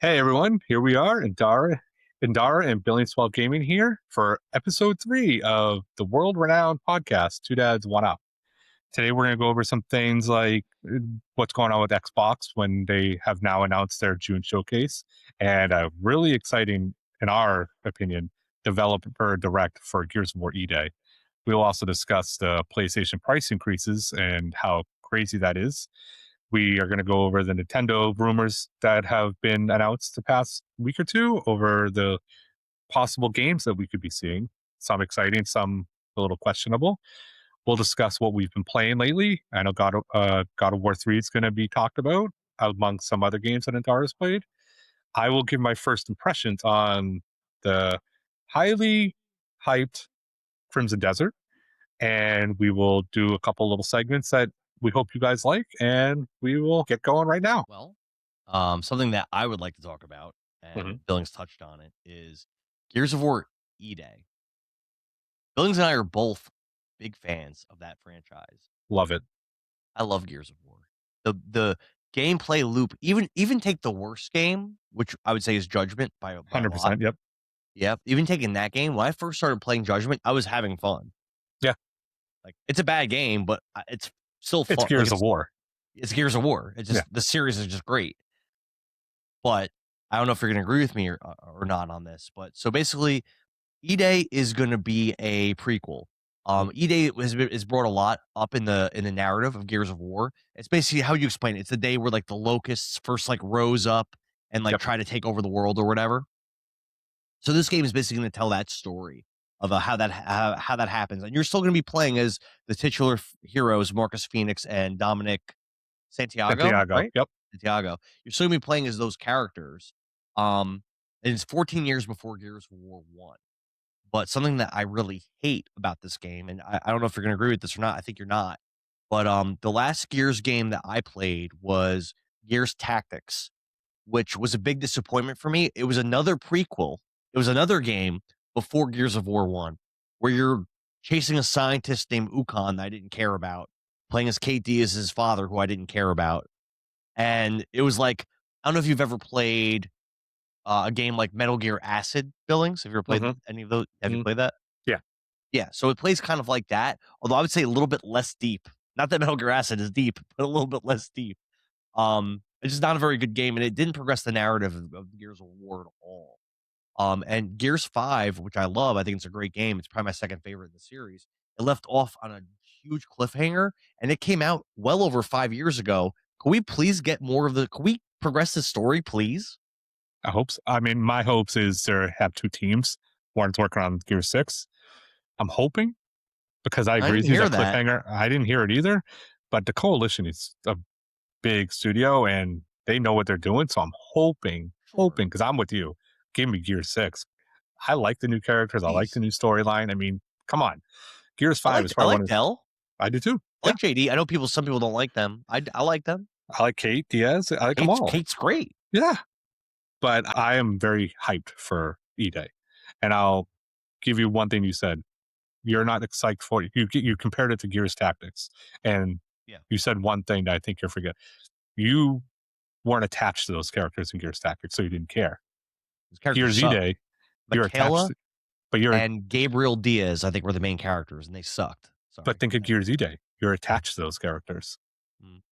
Hey everyone, here we are, Indara and Billion Swell Gaming here for episode 3 of the world-renowned podcast, Two Dads, One Up. Today we're going to go over some things like what's going on with Xbox when they have now announced their June showcase, and a really exciting, in our opinion, developer direct for Gears of War E-Day. We'll also discuss the PlayStation price increases and how crazy that is. We are going to go over the Nintendo rumors that have been announced the past week or two over the possible games that we could be seeing. Some exciting, some a little questionable. We'll discuss what we've been playing lately. I know God of War 3 is going to be talked about among some other games that Antara's played. I will give my first impressions on the highly hyped Crimson Desert, and we will do a couple little segments that we hope you guys like, and we will get going right now. Well, something that I would like to talk about, hmm and Billings touched on it, is Gears of War E-Day. Billings and I are both big fans of that franchise. Love it. I love Gears of War. The gameplay loop, even take the worst game, which I would say is Judgment by a lot. 100%. Yep. Yeah, even taking that game, when I first started playing Judgment, I was having fun. Yeah. Like it's a bad game, but it's still It's fun. Like Gears of War. it's Gears of War. It's Yeah. just the series is just great. But I don't know if you're going to agree with me or not on this. But so basically, E-Day is going to be a prequel. E-Day is brought a lot up in the narrative of Gears of War. It's basically how you explain it. It's the day where like the locusts first like rose up and like Yep. try to take over the world or whatever. So this game is basically going to tell that story of how that happens, and you're still going to be playing as the titular heroes Marcus Phoenix and Dominic Santiago, Santiago. right? Yep. Santiago. You're still gonna be playing as those characters. And it's 14 years before Gears of War 1. But something that I really hate about this game, and I don't know if you're gonna agree with this or not, I think you're not. But the last Gears game that I played was Gears Tactics, which was a big disappointment for me. It was another prequel. It was another game before Gears of War 1, where you're chasing a scientist named Ukon that I didn't care about, playing as Kate Diaz's father, who I didn't care about. And it was like, I don't know if you've ever played a game like Metal Gear Acid, Billings. Have you ever played hmm any of those? Have you hmm played that? Yeah. Yeah. So it plays kind of like that, although I would say a little bit less deep. Not that Metal Gear Acid is deep, but a little bit less deep. It's just not a very good game, and it didn't progress the narrative of Gears of War at all. And Gears 5, which I love, I think it's a great game. It's probably my second favorite in the series. It left off on a huge cliffhanger, and it came out well over 5 years ago. Can we please get more of the? Can we progress the story, please? I hope so. I mean, my hopes is to have two teams. One's working on Gear 6. I'm hoping, because I I agree with didn't you, hear that that. cliffhanger, I didn't hear it either. But the Coalition is a big studio and they know what they're doing. So I'm hoping, Sure, because I'm with you. Give me Gear 6. I like the new characters. I like the please. new storyline. I mean, come on. Gears I 5 like is I probably one like of, Dell. I do too. I Yeah. like JD. I know some people don't like them. I like them. I like Kate Diaz. I like them all. Kate's great. Yeah. But I am very hyped for E-Day. And I'll give you one thing you said. You're not excited for it. You compared it to Gears Tactics. And Yeah, you said one thing that I think you're forgetting. You weren't attached to those characters in Gears Tactics, so you didn't care. these characters Gears suck. E-Day, you're attached Michaela to, but you're and Gabriel Diaz, I think, were the main characters, and they sucked. but Sorry. think of Gears E-Day. You're attached to those characters. Mm,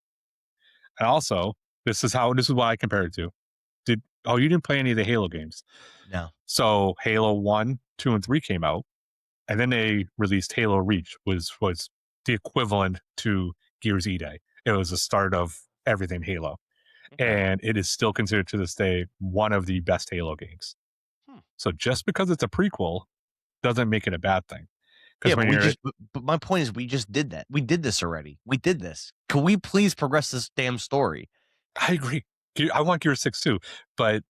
And also, this is what I compare it to. You didn't play any of the Halo games. no. So Halo 1, 2, and 3 came out, and then they released Halo Reach, was the equivalent to Gears E-Day. It was the start of everything Halo. Okay. And it is still considered to this day one of the best Halo games. Hmm. So just because it's a prequel doesn't make it a bad thing. Yeah, Because but when you're, but my point is we just did that. We did this already. We did this. Can we please progress this damn story? I agree. I want Gears 6 too, but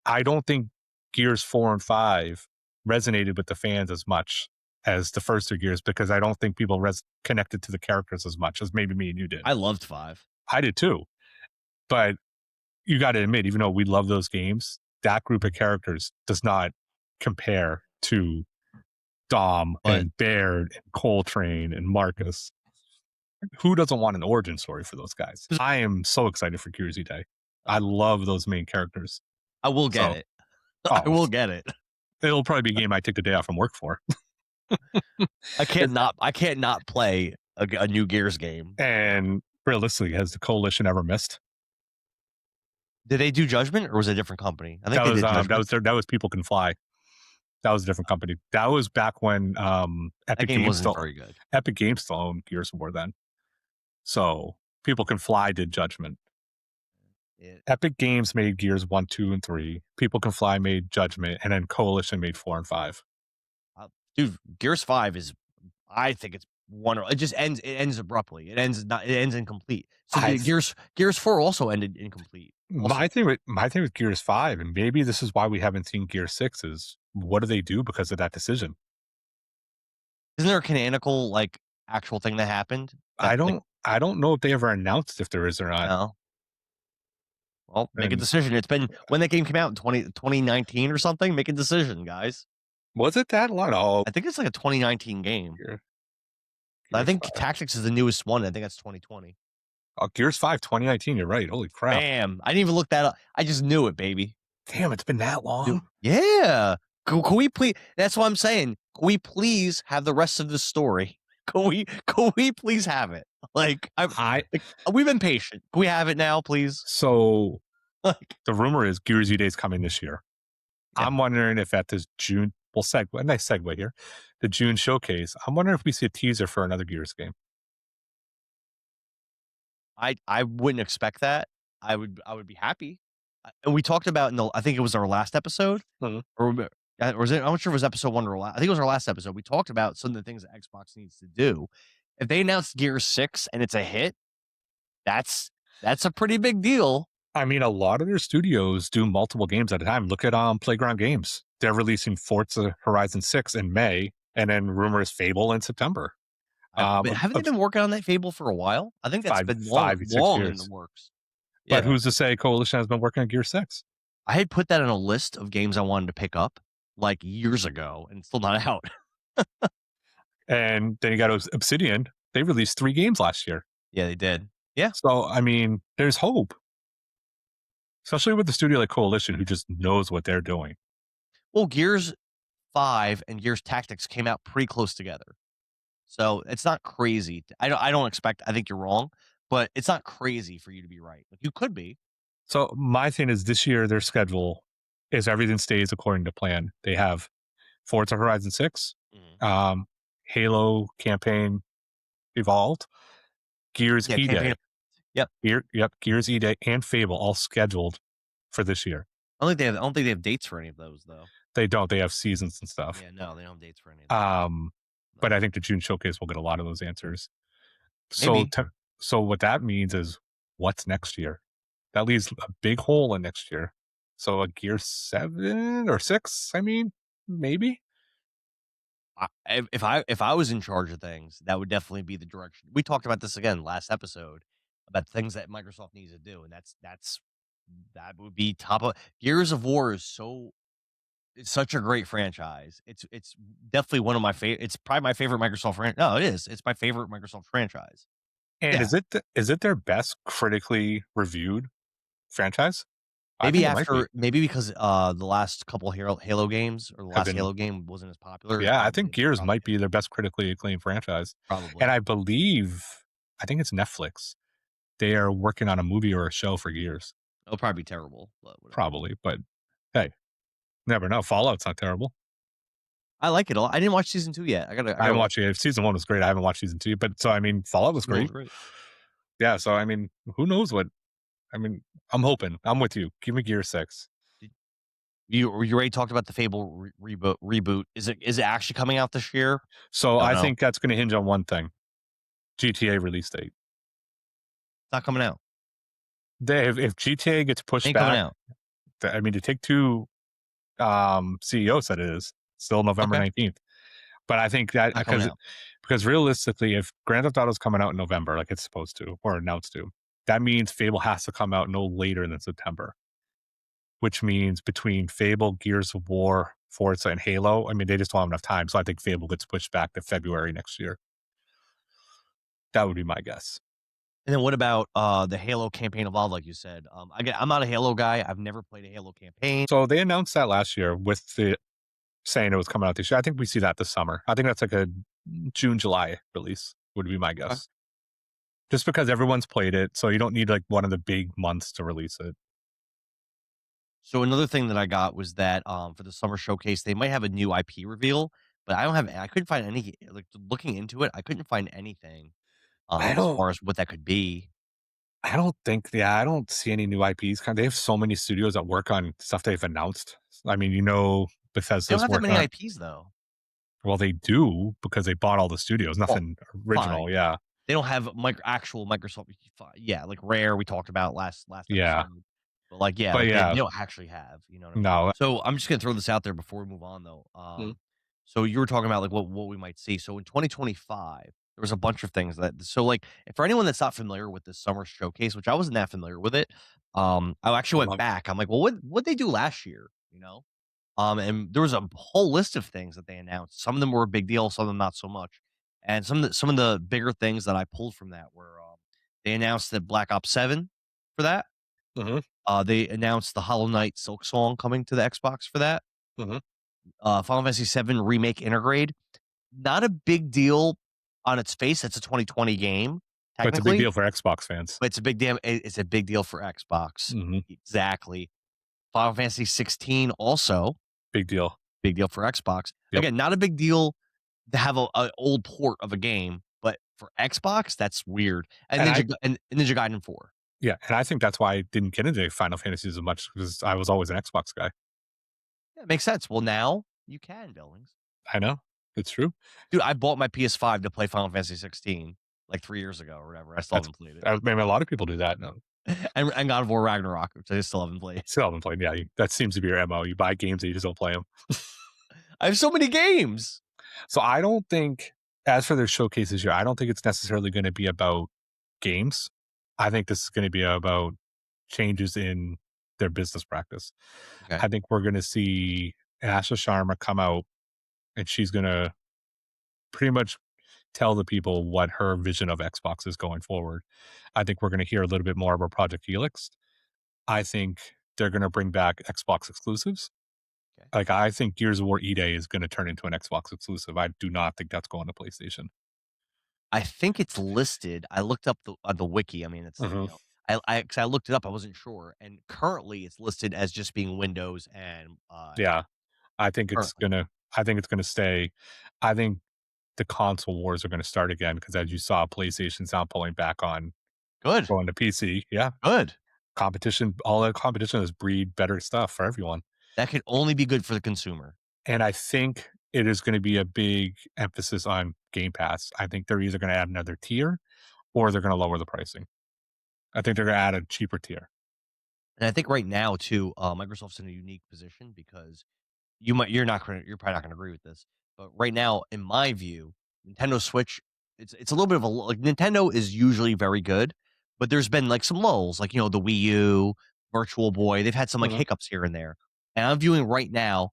I don't think Gears 4 and 5 resonated with the fans as much as the first two Gears, because I don't think people connected to the characters as much as maybe me and you did. I loved 5. I did too. But you got to admit, even though we love those games, that group of characters does not compare to Dom But and Baird and Coltrane and Marcus. Who doesn't want an origin story for those guys? I am so excited for Gears Day. I love those main characters. I will get So, it. I oh, will get it. it'll probably be a game I take the day off from work for. I can't not play a new Gears game. And realistically, has the coalition ever missed? Did they do Judgment or was it a different company? I think That they was did Judgment. that was People Can Fly. That was a different company. That was back when That game wasn't very good. Epic Games still owned Gears of War then. So People Can Fly did Judgment. It, Epic Games made Gears 1, 2, and 3. People Can Fly made Judgment, and then Coalition made 4 and 5. dude, Gears 5 is, I think it's wonderful. It just ends. It ends abruptly. It ends incomplete. So Gears 4 also ended incomplete. Also. My thing with Gears 5, and maybe this is why we haven't seen Gears 6, is what do they do because of that decision? Isn't there a canonical like actual thing that happened? I don't know if they ever announced if there is or not. No. Well, make a decision. It's been when that game came out in 2019 or something. Make a decision, guys. Was it that long? Oh, I think it's like a 2019 game. Gears I think 5. Tactics is the newest one. I think that's 2020. Oh, Gears 5 2019. You're right. Holy crap. Bam. I didn't even look that up. I just knew it, baby. Damn, it's been that long. Yeah. Can we please? That's what I'm saying. Can we please have the rest of the story? Can we please have it? Like we've been patient. Can we have it now, please? So the rumor is Gears U Day is coming this year. Yeah. I'm wondering if at this June, nice segue here, the June showcase, I'm wondering if we see a teaser for another Gears game. I wouldn't expect that. I would be happy. And we talked about I think it was our last episode, or was it? I'm not sure if it was episode 1 or last. I think it was our last episode. We talked about some of the things that Xbox needs to do. If they announce Gears 6 and it's a hit, that's a pretty big deal. I mean, a lot of their studios do multiple games at a time. Look at Playground Games. They're releasing Forza Horizon 6 in May, and then rumor is Fable in September. But haven't they been working on that Fable for a while? I think that's been long in the works. But who's to say Coalition has been working on Gear 6? I had put that on a list of games I wanted to pick up like years ago, and it's still not out. And then you got Obsidian. They released 3 games last year. Yeah, they did. Yeah. So, I mean, there's hope. Especially with the studio like Coalition, who just knows what they're doing. Well, Gears 5 and Gears Tactics came out pretty close together. So it's not crazy. I don't expect, I think you're wrong, but it's not crazy for you to be right. Like, you could be. So my thing is this year, their schedule is everything stays according to plan. They have Forza Horizon 6, Halo campaign Evolved, Gears E-Day. Yep. Gears E-Day and Fable all scheduled for this year. I don't think they have dates for any of those though. They don't. They have seasons and stuff. Yeah, no, they don't have dates for any of those. But I think the June showcase will get a lot of those answers. So so what that means is what's next year? That leaves a big hole in next year. So a Gear 7 or 6, I mean, maybe. If I was in charge of things, that would definitely be the direction. We talked about this again last episode about things that Microsoft needs to do, and that would be top of Gears of War is it's such a great franchise. It's definitely one of my favorite. It's probably my favorite Microsoft franchise. No, it is. It's my favorite Microsoft franchise. And is it their best critically reviewed franchise? Maybe because the last couple Halo games or the last Halo game wasn't as popular. Yeah, I think Gears might be their best critically acclaimed franchise. Probably. And I think it's Netflix. They are working on a movie or a show for Gears. It'll probably be terrible. Probably, but hey, never know. Fallout's not terrible. I like it all. I didn't watch season 2 yet. I haven't watched it. Season 1 was great. I haven't watched season 2, but so I mean, Fallout was great. Yeah, so I mean, who knows what? I mean, I'm hoping. I'm with you. Give me Gear 6. You already talked about the Fable reboot. Is it actually coming out this year? So I think that's going to hinge on one thing: GTA release date. It's not coming out. If GTA gets pushed back, coming out. I mean, the Take-Two CEO said it is still November 19th. But I think that because realistically, if Grand Theft Auto is coming out in November, like it's supposed to or announced to, that means Fable has to come out no later than September. Which means between Fable, Gears of War, Forza, and Halo, I mean, they just don't have enough time. So I think Fable gets pushed back to February next year. That would be my guess. And then what about the Halo campaign evolved, like you said? I'm not a Halo guy. I've never played a Halo campaign. So they announced that last year with the saying it was coming out this year. I think we see that this summer. I think that's like a June, July release would be my Okay. guess. Just because everyone's played it, so you don't need like one of the big months to release it. So another thing that I got was that for the summer showcase, they might have a new IP reveal, but I couldn't find any like looking into it, I couldn't find anything I as don't far as what that could be. I don't think yeah, I don't see any new IPs. They have so many studios that work on stuff they've announced. I mean, They don't Bethesda's have that working many on IPs though. well, they do because they bought all the studios, Well, nothing original, fine. yeah. They don't have actual Microsoft yeah, like Rare we talked about last Yeah. episode. But like, yeah, But like they yeah, don't actually have, you know what I mean? no. So I'm just gonna throw this out there before we move on though. Mm, So you were talking about like what we might see. So in 2025, there was a bunch of things like for anyone that's not familiar with this summer showcase, which I wasn't that familiar with it, I I actually went love back. I'm like, well, what they do last year, you know? And there was a whole list of things that they announced. Some of them were a big deal, some of them not so much. And some of the bigger things that I pulled from that were they announced that Black Ops 7 for that. mhm, They announced the Hollow Knight Silk Song coming to the Xbox for that. mhm. Final Fantasy 7 Remake Intergrade. Not a big deal on its face. It's a 2020 game, But it's a big technically, deal for Xbox fans. but it's a big deal for Xbox. Mhm. Exactly. Final Fantasy 16 also Big deal. big deal for Xbox. Yep. Again, not a big deal to have a old port of a game, but for Xbox, that's weird. And And I Ninja Gaiden 4. yeah, and I think that's why I didn't get into Final Fantasies as much because I was always an Xbox guy. Yeah, makes sense. Well, now you can, Billings. I know. It's true. Dude, I bought my PS5 to play Final Fantasy 16 like 3 years ago or whatever. I still That's haven't played it. I mean, a lot of people do that. No, And God of War Ragnarok, which I still haven't played. still haven't played. Yeah, that seems to be your MO. You buy games and you just don't play them. I have so many games. So I don't think, as for their showcases here, I don't think it's necessarily going to be about games. I think this is going to be about changes in their business practice. Okay. I think we're going to see Asha Sharma come out and she's going to pretty much tell the people what her vision of Xbox is going forward. I think we're going to hear a little bit more about Project Helix. I think they're going to bring back Xbox exclusives. Okay. Like, I think Gears of War E-Day is going to turn into an Xbox exclusive. I do not think that's going to PlayStation. I think it's listed. I looked up the wiki. I mean, it's Mhm. cause I looked it up. I wasn't sure, and currently it's listed as just being Windows and Yeah, I think it's currently. gonna. I think it's gonna stay. I think the console wars are gonna start again because as you saw, PlayStation's now pulling back on Good, going to PC. Yeah, good. competition. All the competition has breed better stuff for everyone, That could only be good for the consumer. and I think it is going to be a big emphasis on Game Pass. I think they're either going to add another tier or they're going to lower the pricing. I think they're going to add a cheaper tier. And I think right now too, Microsoft's in a unique position because you're probably not gonna agree with this, but right now, in my view, Nintendo Switch, it's a little bit of a like Nintendo is usually very good, but there's been like some lulls, like the Wii U, Virtual Boy, they've had some like Mhm. hiccups here and there. And I'm viewing right now,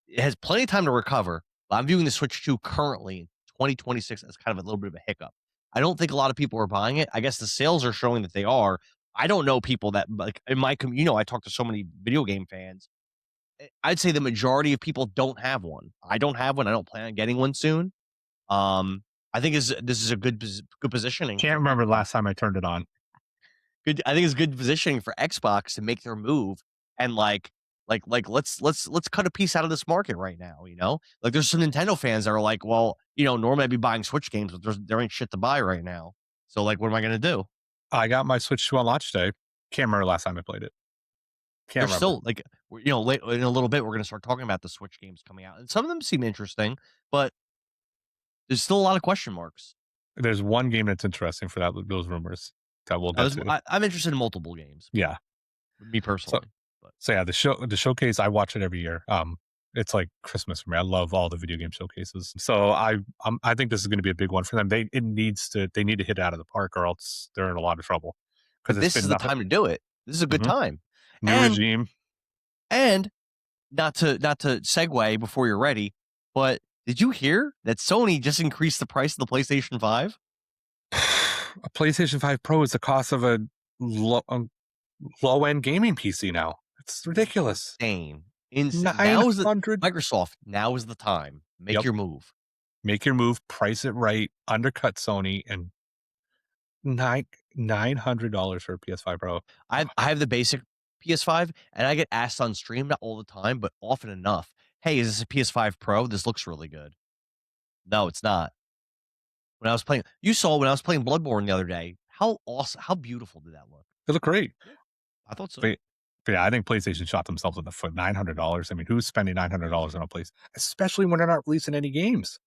it has plenty of time to recover, but I'm viewing the Switch 2 currently in 2026 as kind of a little bit of a hiccup. I don't think a lot of people are buying it. I guess the sales are showing that they are. I don't know people that like in my I talk to so many video game fans. I'd say the majority of people don't have one. I don't have one. I don't plan on getting one soon. I think this is a good positioning Can't for remember the Xbox. last time I turned it on. Good. I think it's good positioning for Xbox to make their move and let's cut a piece out of this market right now. Like there's some Nintendo fans that are like, well, normally I'd be buying Switch games, but there ain't shit to buy right now. So like, what am I gonna do? I got my Switch 2 on launch day. Can't remember the last time I played it. Can't There's remember. still like, late in a little bit, we're gonna start talking about the Switch games coming out, and some of them seem interesting, but there's still a lot of question marks. There's one game that's interesting for those rumors that we'll get to. I'm interested in multiple games, Yeah. me So personally. But so yeah, the showcase, I watch it every year. It's like Christmas for me. I love all the video game showcases. So I think this is going to be a big one for them. They need to hit it out of the park or else they're in a lot of trouble because but it's this been is the nothing. time to do it. This is a good Mhm. time, New and regime. and not to segue before you're ready, but did you hear that Sony just increased the price of the PlayStation 5? A PlayStation 5 Pro is the cost of a low end gaming PC now. It's ridiculous. Insane. Insane. Nine hundred. Microsoft, now is the time. Make Yep. your move. Make your move. Price it right. Undercut Sony and $900 for a PS5 Pro. I have the basic PS5, and I get asked on stream, not all the time, but often enough. Hey, is this a PS5 Pro? This looks really good. No, it's not. When I was playing, when I was playing Bloodborne the other day, how awesome, how beautiful did that look? They look great. I thought so. But yeah, I think PlayStation shot themselves in the foot. $900. I mean, who's spending $900 on a place, especially when they're not releasing any games?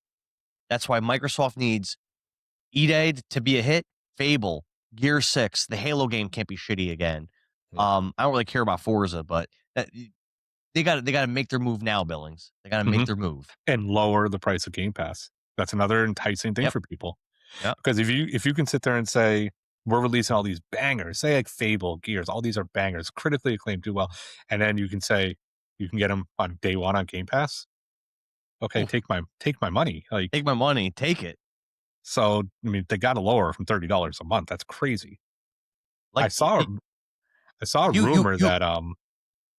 That's why Microsoft needs E-Day to be a hit. Fable, Gear 6, the Halo game can't be shitty again. I don't really care about Forza, but they got to make their move now, Billings. They got to make their move and lower the price of Game Pass. That's another enticing thing for people. Yeah, because if you can sit there and say we're releasing all these bangers, say like Fable, Gears, all these are bangers, critically acclaimed, do well, and then you can say you can get them on day one on Game Pass. Okay, take my money. Like, take my money, take it. So I mean, they got to lower from $30 a month. That's crazy. Like, I saw a rumor that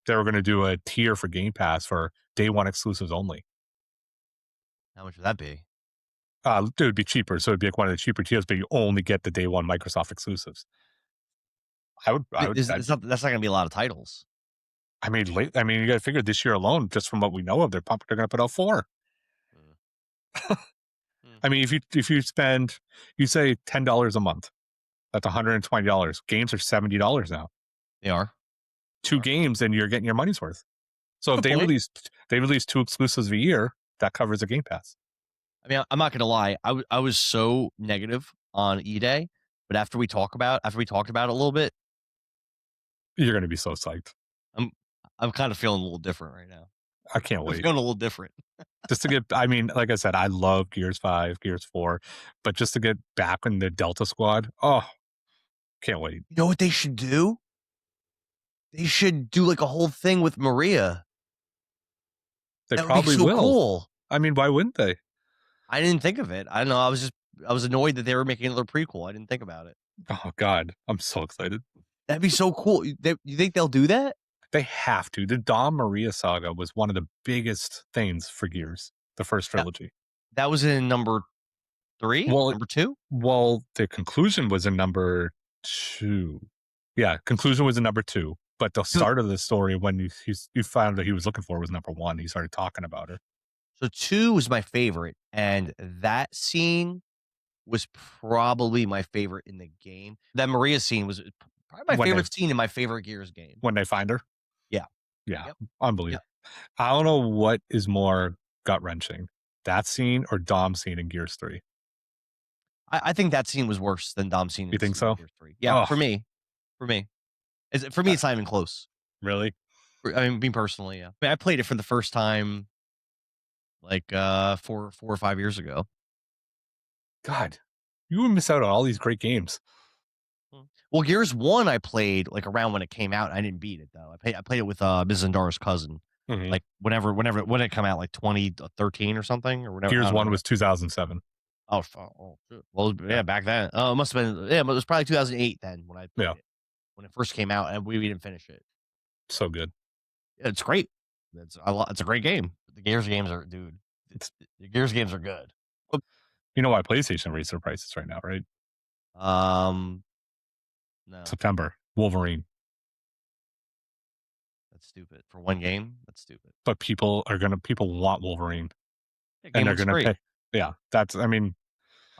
they were going to do a tier for Game Pass for day one exclusives only. How much would that be? It would be cheaper, so it'd be like one of the cheaper tiers, but you only get the day one Microsoft exclusives. That's not going to be a lot of titles. I mean, you got to figure this year alone, just from what we know of, they're going to put out 4. I mean, if you spend, you say $10 a month, that's $120. Games are $70 now. They are 2 games, and you're getting your money's worth. So if they release 2 exclusives a year, that covers a Game Pass. I mean, I'm not gonna lie. I was so negative on E-Day, but after we talked about it a little bit, you're gonna be so psyched. I'm kind of feeling a little different right now. I can't wait. I'm feeling a little different. Just to get, I mean, like I said, I love Gears 5, Gears 4, but just to get back in the Delta Squad, can't wait. You know what they should do? They should do like a whole thing with Maria. They probably will. Cool. I mean, why wouldn't they? I didn't think of it. I don't know. I was annoyed that they were making another prequel. I didn't think about it. Oh God, I'm so excited. That'd be so cool. You think they'll do that? They have to. The Dom Maria saga was one of the biggest things for Gears, the first trilogy. That was in number 3? Number 2? Well, the conclusion was in number 2. Yeah, conclusion was in number 2. But the start of the story, when you found that he was looking for, was number 1. He started talking about her. So 2 was my favorite, and that scene was probably my favorite in the game. That Maria scene was probably my favorite scene in my favorite Gears game. When they find her? Yeah. Yeah. Yep. Unbelievable. Yep. I don't know what is more gut-wrenching, that scene or Dom's scene in Gears 3. I think that scene was worse than Dom's scene. You think so? Gears 3. Yeah, for me. It's not even close. Really? I mean, me personally, yeah. I played it for the first time like 4 or 5 years ago. God, you would miss out on all these great games. Well, Gears 1 I played like around when it came out. I didn't beat it though. I played it with Ms. Zandara's cousin. Mm-hmm. Like when it came out, like 2013 or something or whatever. Gears 1 was 2007. Oh, well, yeah, back then. Oh, it must have been. Yeah, but it was probably 2008 then when I played it. When it first came out, and we didn't finish it. So good. Yeah, it's great. It's a great game. The Gears games are, dude. The Gears games are good. You know why PlayStation raised their prices right now, right? No. September. Wolverine. That's stupid. For one game, that's stupid. But people want Wolverine. And they're gonna pay. Yeah, I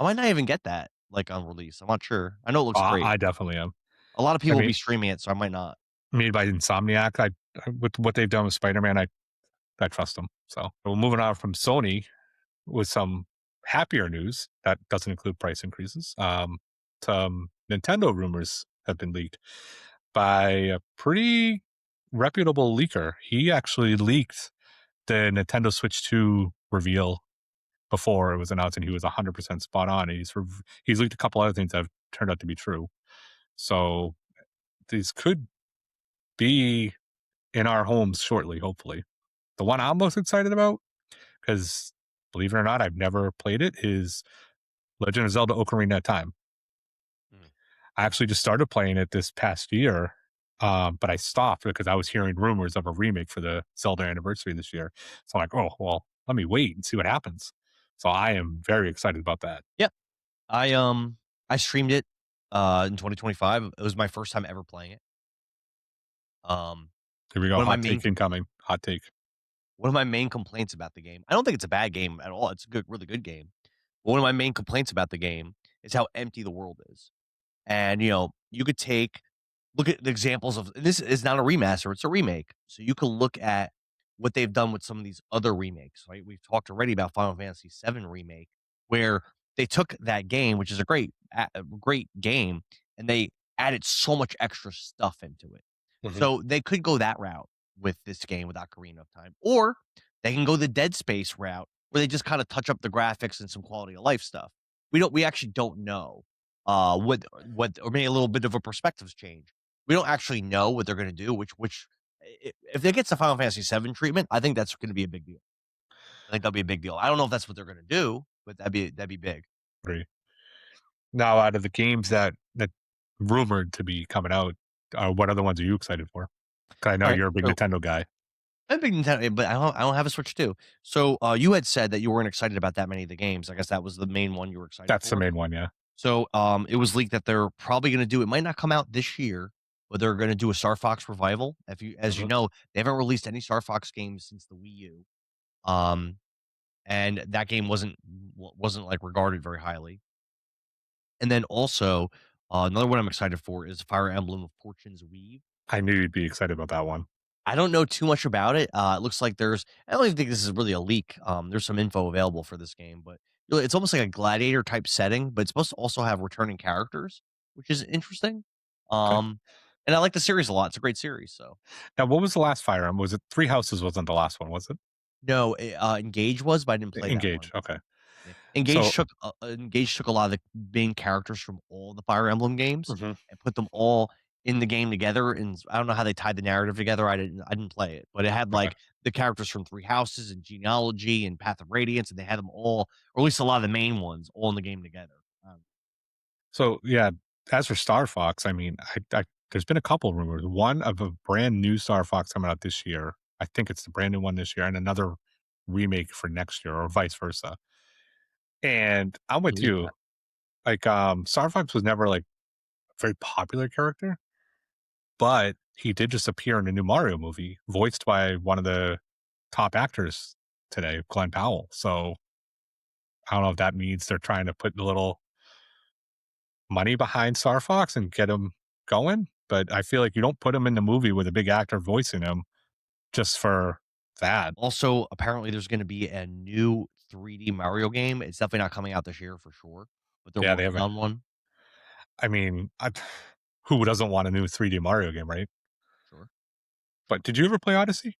might not even get that like on release. I'm not sure. I know it looks great. I definitely am. A lot of people will be streaming it, so I might not. Made by Insomniac. With what they've done with Spider-Man, I trust them. So we're moving on from Sony with some happier news that doesn't include price increases. Some Nintendo rumors have been leaked by a pretty reputable leaker. He actually leaked the Nintendo Switch 2 reveal before it was announced, and he was 100% spot on. And he's leaked a couple other things that have turned out to be true. So these could be in our homes shortly, hopefully. The one I'm most excited about, because believe it or not, I've never played it, is Legend of Zelda Ocarina of Time. I actually just started playing it this past year, but I stopped because I was hearing rumors of a remake for the Zelda anniversary this year. So I'm like, oh well, let me wait and see what happens. So I am very excited about that. Yeah, I streamed it in 2025. It was my first time ever playing it. Um, Here we go. one of my Hot main take incoming. Hot take. one of my main complaints about the game. I don't think it's a bad game at all. It's a good, really good game. But one of my main complaints about the game is how empty the world is. And you could look at the examples of this is not a remaster, it's a remake. So you can look at what they've done with some of these other remakes, right? We've talked already about Final Fantasy VII remake, where they took that game, which is a great game, and they added so much extra stuff into it. Mhm. So they could go that route with this game with Ocarina of Time, or they can go the Dead Space route where they just kind of touch up the graphics and some quality of life stuff. We actually don't know or maybe a little bit of a perspectives change. We don't actually know what they're going to do. If they get the Final Fantasy VII treatment, I think that's going to be a big deal. I think that'll be a big deal. I don't know if that's what they're going to do, but that'd be big. Agree. Now, out of the games that rumored to be coming out, what other ones are you excited for? 'Cause I know All right, you're a big so Nintendo guy. I'm a big Nintendo, but I don't have a Switch too. So you had said that you weren't excited about that many of the games. I guess that was the main one you were excited That's the for. main one, yeah. So it was leaked that they're probably going to do. It might not come out this year, but they're going to do a Star Fox revival. As you Mhm. know, they haven't released any Star Fox games since the Wii U. Um, and that game wasn't like regarded very highly. And then also another one I'm excited for is Fire Emblem of Fortune's Weave. I knew you'd be excited about that one. I don't know too much about it. It looks like I don't even think this is really a leak. There's some info available for this game, but it's almost like a gladiator type setting, but it's supposed to also have returning characters, which is interesting. Okay. Um, and I like the series a lot. It's a great series. So Now, what was the last Fire Emblem? Was it Three Houses wasn't the last one, was it? no, Engage was, but I didn't play that Engage, one. okay. Yeah. So Engage took a lot of the main characters from all the Fire Emblem games mhm, and put them all in the game together, and I don't know how they tied the narrative together. I didn't play it, but it had, okay. like, the characters from Three Houses and Genealogy and Path of Radiance, and they had them all, or at least a lot of the main ones, all in the game together. So, yeah, as for Star Fox, I mean, I there's been a couple rumors. One of a brand new Star Fox coming out this year. I think it's the brand new one this year, and another remake for next year or vice versa. And I'm with Believe you. that. Like, Star Fox was never, like, a very popular character, but he did just appear in a new Mario movie, voiced by one of the top actors today, Glenn Powell. So, I don't know if that means they're trying to put a little money behind Star Fox and get him going, but I feel like you don't put him in the movie with a big actor voicing him just for that. Also, apparently, there's gonna be a new 3D Mario game. It's definitely not coming out this year for sure, but they're Yeah, they working haven't. on one. I mean, who doesn't want a new 3D Mario game, right? Sure. But did you ever play Odyssey?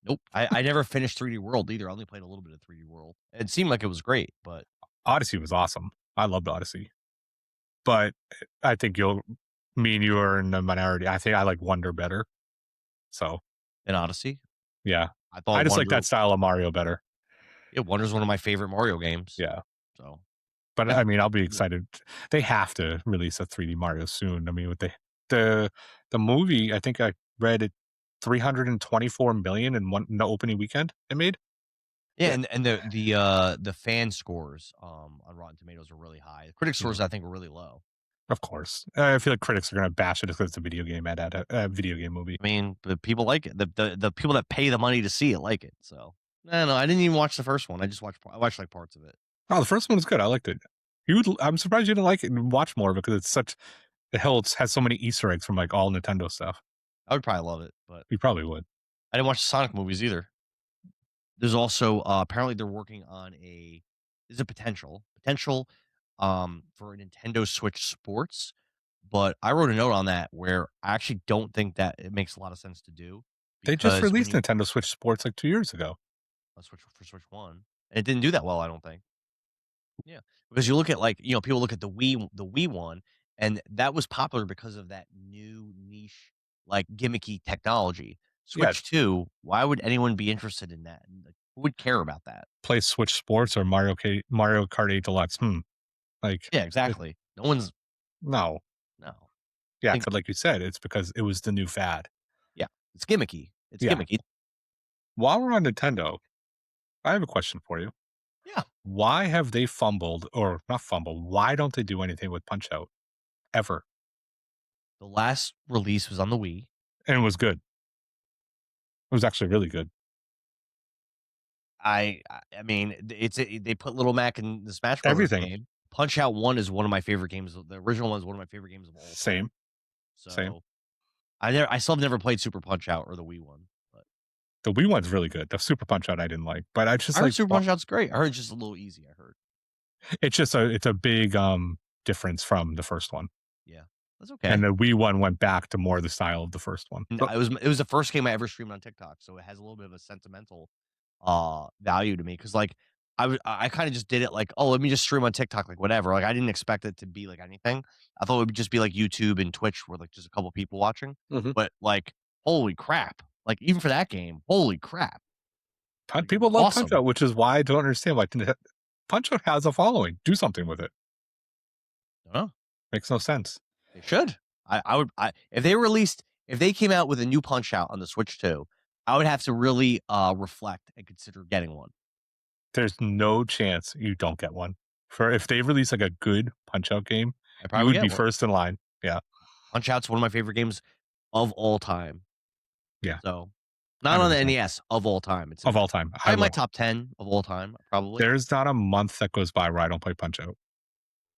Nope. I never finished 3D World either. I only played a little bit of 3D World. It seemed like it was great, but Odyssey was awesome. I loved Odyssey, but I think me and you are in the minority. I think I like Wonder better. So in Odyssey, yeah, I I thought just like Wonder that style of Mario better. yeah, Wonder's one of my favorite Mario games. Yeah. So, But, yeah. I mean, I'll be excited. They have to release a 3D Mario soon. I mean, with the the movie, I think I read it 324,000,000 in the opening weekend it made? Yeah, Yeah. and the fan scores, on Rotten Tomatoes are really high. The critic Yeah, scores, I think, are really low. of course. I feel like critics are gonna bash it because it's a video game video game movie. I mean, the people like it. The people that pay the money to see it like it, so I don't know. I didn't even watch the first one. I watched, like, parts of it. Oh, the first one was good, I liked it. I'm surprised you didn't like it and watch more of it because it's such the hell it has so many Easter eggs from, like, all Nintendo stuff. I would probably love it, but You probably would. I didn't watch the Sonic movies either. There's also, apparently they're working on there's a potential, for a Nintendo Switch Sports, but I wrote a note on that where I actually don't think that it makes a lot of sense to do They just because when released you Nintendo Switch Sports, like, 2 years ago. Switch for Switch 1, and it didn't do that well, I don't think. Yeah, because you look at, like, people look at the Wii one, and that was popular because of that new niche, like, gimmicky technology. Yeah, Switch 2, why would anyone be interested in that? And, like, who would care about that? play Switch Sports or Mario Kart 8 Deluxe. Like, Yeah, it exactly. No one's no. no. Yeah, Think but like you said, it's because it was the new fad. yeah, it's gimmicky. It's Yeah. gimmicky. While we're on Nintendo, I have a question for you. Yeah. Why have they fumbled or not fumbled? Why don't they do anything with Punch Out ever? The last release was on the Wii. And it was good. It was actually really good. I mean, they put Little Mac in the Smash Brothers Everything. game. Punch Out 1 is one of my favorite games. The original one is one of my favorite games of all time. Same. Same. So I still have never played Super Punch Out or the Wii one, but The Wii one's really good. The Super Punch Out I didn't like, but I just I heard like Super Punch Out's great. I heard it's just a little easy. I heard. it's just it's a big difference from the first one. Yeah, that's okay. And the Wii one went back to more the style of the first one. And But it was the first game I ever streamed on TikTok, so it has a little bit of a sentimental value to me because like I kind of just did it like, oh, let me just stream on TikTok, like whatever. Like I didn't expect it to be like anything. I thought it would just be like YouTube and Twitch where like just a couple people watching. Mhm. But like, holy crap. Like even for that game, holy crap. People love Awesome. Punch Out, which is why I don't understand why Punch Out has a following. Do something with it. Oh, Makes no sense. they should. If they came out with a new Punch Out on the Switch 2, I would have to really reflect and consider getting one. There's no chance you don't get one. For if they release like a good Punch Out game, I you probably would get be one. first in line. Yeah. Punch Out's one of my favorite games of all time. Yeah. So, not on the 100%. NES of all time. It's Of all time. probably my top 10 of all time, probably. There's not a month that goes by where I don't play Punch Out.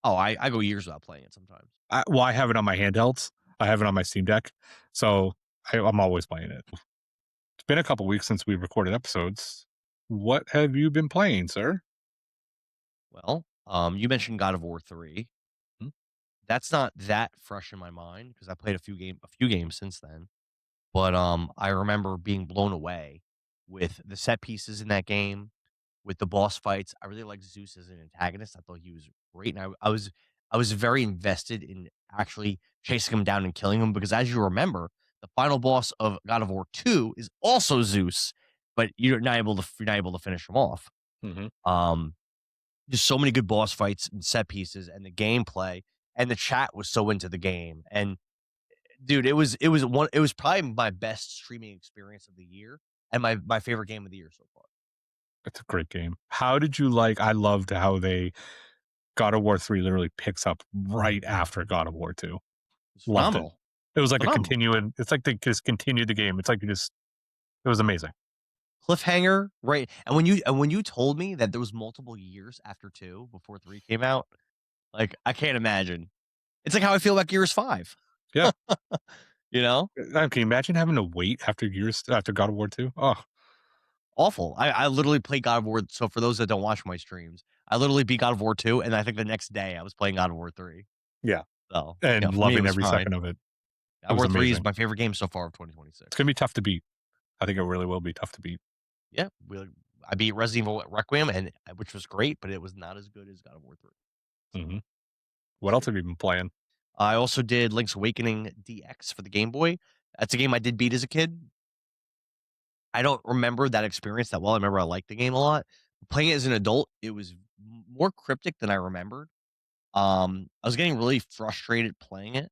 Oh, I go years without playing it sometimes. I have it on my handhelds. I have it on my Steam Deck. So I'm always playing it. It's been a couple weeks since we recorded episodes. What have you been playing, sir? Well, you mentioned God of War 3. Hmm? That's not that fresh in my mind because I played a few games since then. But I remember being blown away with the set pieces in that game, with the boss fights. I really liked Zeus as an antagonist. I thought he was great, and I was very invested in actually chasing him down and killing him because, as you remember, the final boss of God of War 2 is also Zeus, but you're not able to finish him off. Mhm. Just so many good boss fights and set pieces, and the gameplay, and the chat was so into the game. And dude, it was probably my best streaming experience of the year and my favorite game of the year so far. It's a great game. How did you like I loved how they God of War 3 literally picks up right after God of War 2. It's Loved it. phenomenal. It was like a Phenomenal. continuing it's like they just continued the game. It's like it was amazing. Cliffhanger, right? And when you told me that there was multiple years after 2 before 3 came out, like I can't imagine. It's like how I feel about Gears 5. Yeah. You know? Can you imagine having to wait after years after God of War 2? Oh, Awful. I literally played God of War. So for those that don't watch my streams, I literally beat God of War 2, and I think the next day I was playing God of War 3. yeah. So And for me, it loving was every fine. second of it. God of was War 3 is amazing. my favorite game so far of 2026. It's going to be tough to beat. I think it really will be tough to beat. Yeah, I beat Resident Evil Requiem, which was great, but it was not as good as God of War 3. Mhm. What else have you been playing? I also did Link's Awakening DX for the Game Boy. That's a game I did beat as a kid. I don't remember that experience that well. I remember I liked the game a lot. Playing it as an adult, it was more cryptic than I remembered. I was getting really frustrated playing it,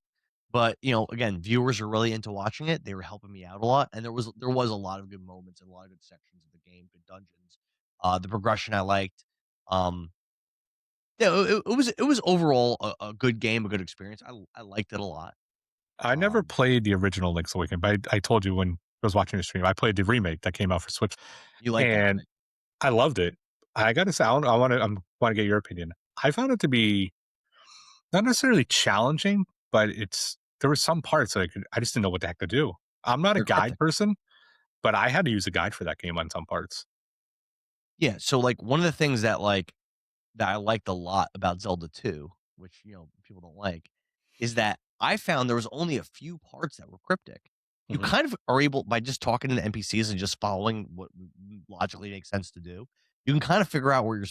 but again, viewers are really into watching it. They were helping me out a lot, and there was a lot of good moments and a lot of good sections of the game, good dungeons. The progression I liked. Um, yeah, it was overall a good game, a good experience. I liked it a lot. I never Um, played the original Link's Awakening, but I told you when I was watching the stream, I played the remake that came out for Switch, you like that? and I loved it. I got to say, I want to get your opinion. I found it to be not necessarily challenging, but there were some parts that I just didn't know what the heck to do. I'm not a They're guide cryptic. person, but I had to use a guide for that game on some parts. Yeah. So like one of the things that I liked a lot about Zelda 2, which people don't like, is that I found there was only a few parts that were cryptic. You Mhm. kind of are able by just talking to the NPCs and just following what logically makes sense to do. You can kind of figure out where you're